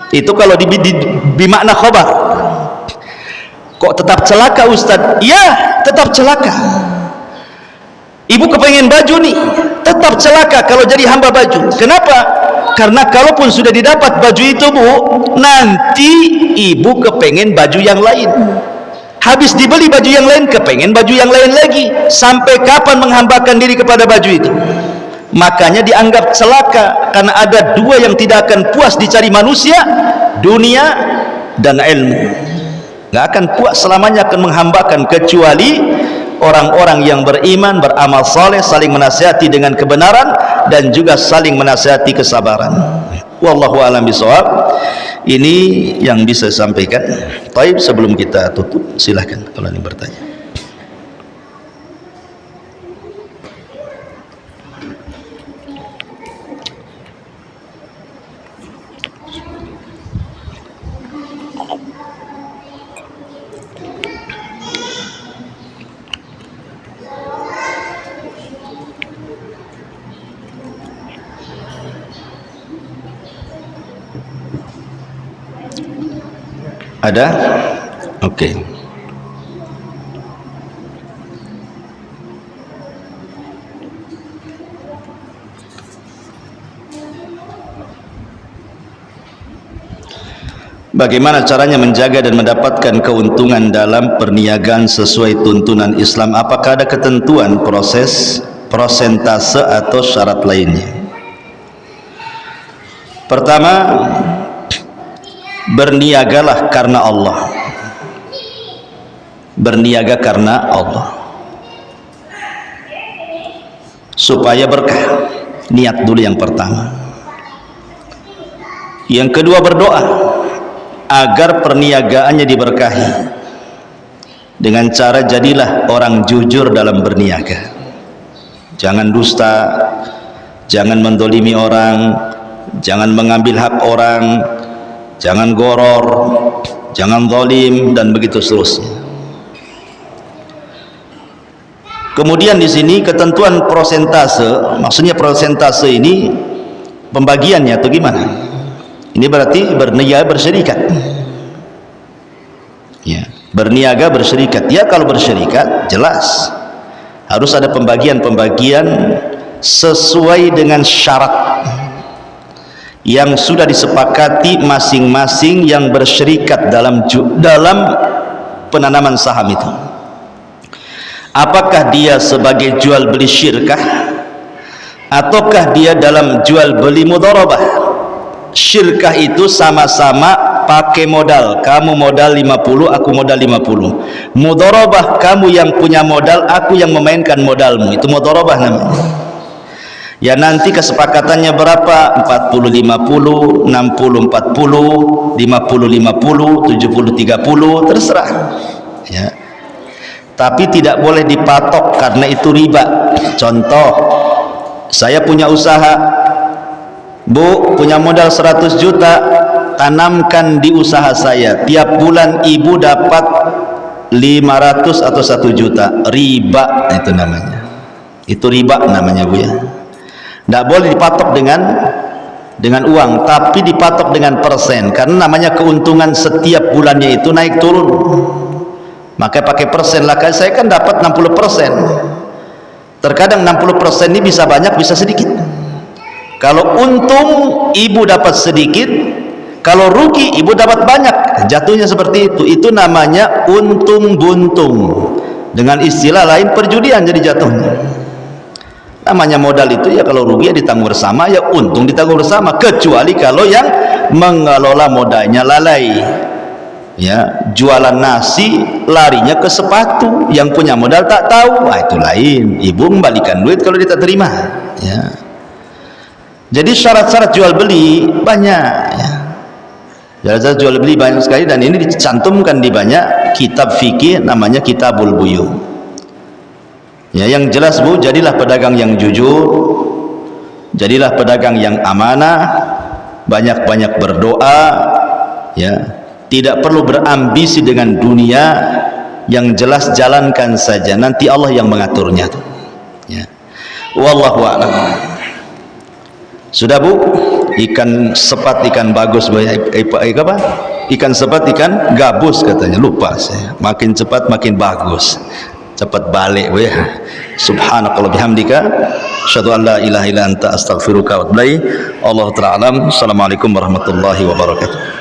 [SPEAKER 2] Itu kalau di makna khobar. Kok tetap celaka Ustaz? Ya, tetap celaka. Ibu kepengen baju nih, tetap celaka kalau jadi hamba baju. Kenapa? Karena kalaupun sudah didapat baju itu, Bu, nanti ibu kepengen baju yang lain. Habis dibeli baju yang lain, kepengen baju yang lain lagi. Sampai kapan menghambakan diri kepada baju itu? Makanya dianggap celaka, karena ada dua yang tidak akan puas dicari manusia, dunia dan ilmu. Gak akan puas selamanya akan menghambakan, kecuali orang-orang yang beriman, beramal saleh, saling menasihati dengan kebenaran dan juga saling menasihati kesabaran. Wallahu a'lam bishawab. Ini yang bisa saya sampaikan. Baik, sebelum kita tutup, silahkan kalau ingin bertanya. Ada? Oke. Bagaimana caranya menjaga dan mendapatkan keuntungan dalam perniagaan sesuai tuntunan Islam? Apakah ada ketentuan proses, persentase atau syarat lainnya? Pertama, berniagalah karena Allah. Berniaga karena Allah supaya berkah. Niat dulu yang pertama. Yang kedua, berdoa agar perniagaannya diberkahi dengan cara jadilah orang jujur dalam berniaga. Jangan dusta, jangan mendolimi orang, jangan mengambil hak orang, jangan goror, jangan zalim, dan begitu seterusnya. Kemudian di sini ketentuan prosentase, maksudnya prosentase ini pembagiannya atau gimana? Ini berarti berniaga berserikat. Ya, berniaga berserikat. Ya, kalau berserikat jelas harus ada pembagian-pembagian sesuai dengan syarat yang sudah disepakati masing-masing yang berserikat dalam penanaman saham itu. Apakah dia sebagai jual beli syirkah ataukah dia dalam jual beli mudharabah? Syirkah itu sama-sama pakai modal, kamu modal 50, aku modal 50. Mudharabah, kamu yang punya modal, aku yang memainkan modalmu. Itu mudharabah namanya. Ya, nanti kesepakatannya berapa? 40-50, 60-40, 50-50, 70-30, terserah. Ya. Tapi tidak boleh dipatok karena itu riba. Contoh, saya punya usaha, Bu, punya modal 100 juta, tanamkan di usaha saya. Tiap bulan ibu dapat 500 atau 1 juta. Riba itu namanya. Itu riba namanya, Bu, ya. Tidak boleh dipatok dengan uang, tapi dipatok dengan persen, karena namanya keuntungan setiap bulannya itu naik turun. Maka pakai persen lah. Saya kan dapat 60%. Terkadang 60% ini bisa banyak, bisa sedikit. Kalau untung ibu dapat sedikit, kalau rugi ibu dapat banyak. Jatuhnya seperti itu. Itu namanya untung buntung. Dengan istilah lain perjudian jadi jatuhnya. Namanya modal itu ya, kalau rugi ya ditanggung bersama, ya untung ditanggung bersama, kecuali kalau yang mengelola modalnya lalai. Ya, jualan nasi larinya ke sepatu, yang punya modal tak tahu. Itu lain. Ibu membalikan duit kalau dia tak terima. Ya. Jadi syarat-syarat jual beli banyak, ya. Jasa jual beli banyak sekali, dan ini dicantumkan di banyak kitab fikih namanya Kitabul Buyu. Ya, yang jelas Bu, jadilah pedagang yang jujur, jadilah pedagang yang amanah, banyak-banyak berdoa, ya, tidak perlu berambisi dengan dunia, yang jelas jalankan saja, nanti Allah yang mengaturnya tuh. Ya. Wallahu a'lam. Sudah Bu, ikan sepat ikan bagus, apa? Ikan sepat ikan gabus katanya, lupa saya. Makin cepat makin bagus. Cepat balik Bu ya. Subhanakallah bihamdika asyhadu an la ilaha illa anta astaghfiruka wa atubu ilaik. Allahu ta'ala alam. Assalamualaikum warahmatullahi wabarakatuh.